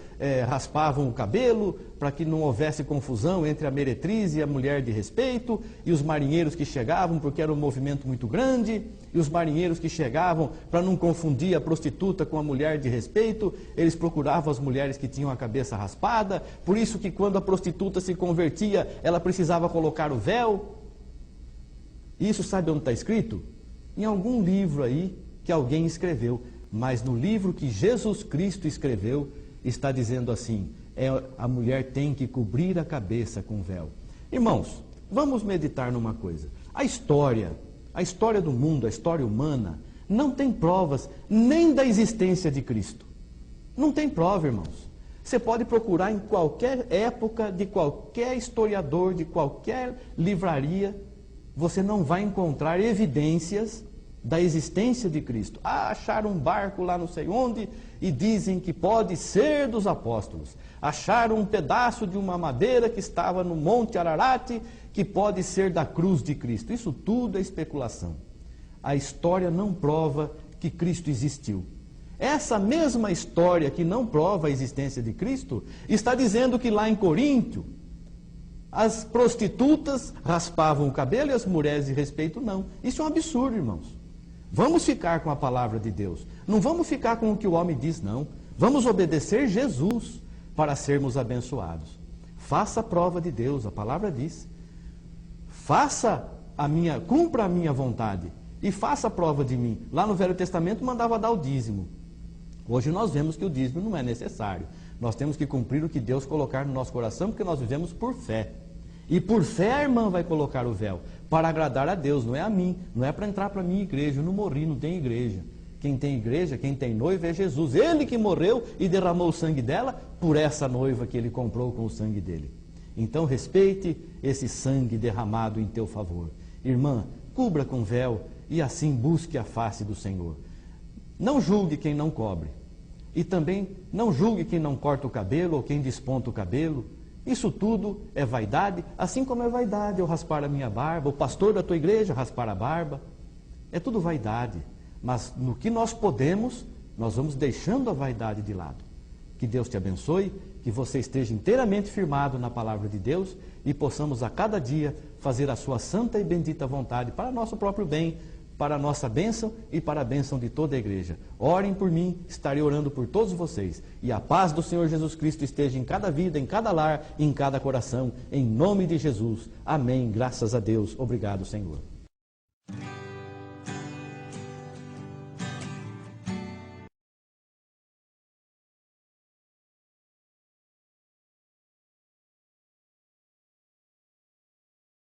raspavam o cabelo para que não houvesse confusão entre a meretriz e a mulher de respeito, e os marinheiros que chegavam, porque era um movimento muito grande, e os marinheiros que chegavam, para não confundir a prostituta com a mulher de respeito, eles procuravam as mulheres que tinham a cabeça raspada, por isso que quando a prostituta se convertia, ela precisava colocar o véu. Isso sabe onde está escrito? Em algum livro aí, que alguém escreveu, mas no livro que Jesus Cristo escreveu, está dizendo assim: a mulher tem que cobrir a cabeça com véu. Irmãos, vamos meditar numa coisa. A história do mundo, a história humana, não tem provas nem da existência de Cristo. Não tem prova, irmãos. Você pode procurar em qualquer época, de qualquer historiador, de qualquer livraria, você não vai encontrar evidências da existência de Cristo. Acharam um barco lá não sei onde e dizem que pode ser dos apóstolos. Acharam um pedaço de uma madeira que estava no Monte Ararat que pode ser da cruz de Cristo. Isso tudo é especulação. A história não prova que Cristo existiu. Essa mesma história que não prova a existência de Cristo está dizendo que lá em Coríntio as prostitutas raspavam o cabelo e as mulheres de respeito não. Isso é um absurdo, irmãos. Vamos ficar com a palavra de Deus. Não vamos ficar com o que o homem diz, não. Vamos obedecer Jesus para sermos abençoados. Faça a prova de Deus, a palavra diz. Cumpra a minha vontade e faça a prova de mim. Lá no Velho Testamento mandava dar o dízimo. Hoje nós vemos que o dízimo não é necessário. Nós temos que cumprir o que Deus colocar no nosso coração, porque nós vivemos por fé. E por fé a irmã vai colocar o véu, para agradar a Deus, não é a mim, não é para entrar para a minha igreja. Eu não morri, não tem igreja. Quem tem igreja, quem tem noiva é Jesus. Ele que morreu e derramou o sangue dela por essa noiva que ele comprou com o sangue dele. Então respeite esse sangue derramado em teu favor. Irmã, cubra com véu e assim busque a face do Senhor. Não julgue quem não cobre. E também não julgue quem não corta o cabelo ou quem desponta o cabelo. Isso tudo é vaidade, assim como é vaidade eu raspar a minha barba, o pastor da tua igreja raspar a barba. É tudo vaidade. Mas no que nós podemos, nós vamos deixando a vaidade de lado. Que Deus te abençoe, que você esteja inteiramente firmado na palavra de Deus e possamos a cada dia fazer a sua santa e bendita vontade para nosso próprio bem, para a nossa bênção e para a bênção de toda a igreja. Orem por mim, estarei orando por todos vocês. E a paz do Senhor Jesus Cristo esteja em cada vida, em cada lar, em cada coração, em nome de Jesus. Amém. Graças a Deus. Obrigado, Senhor.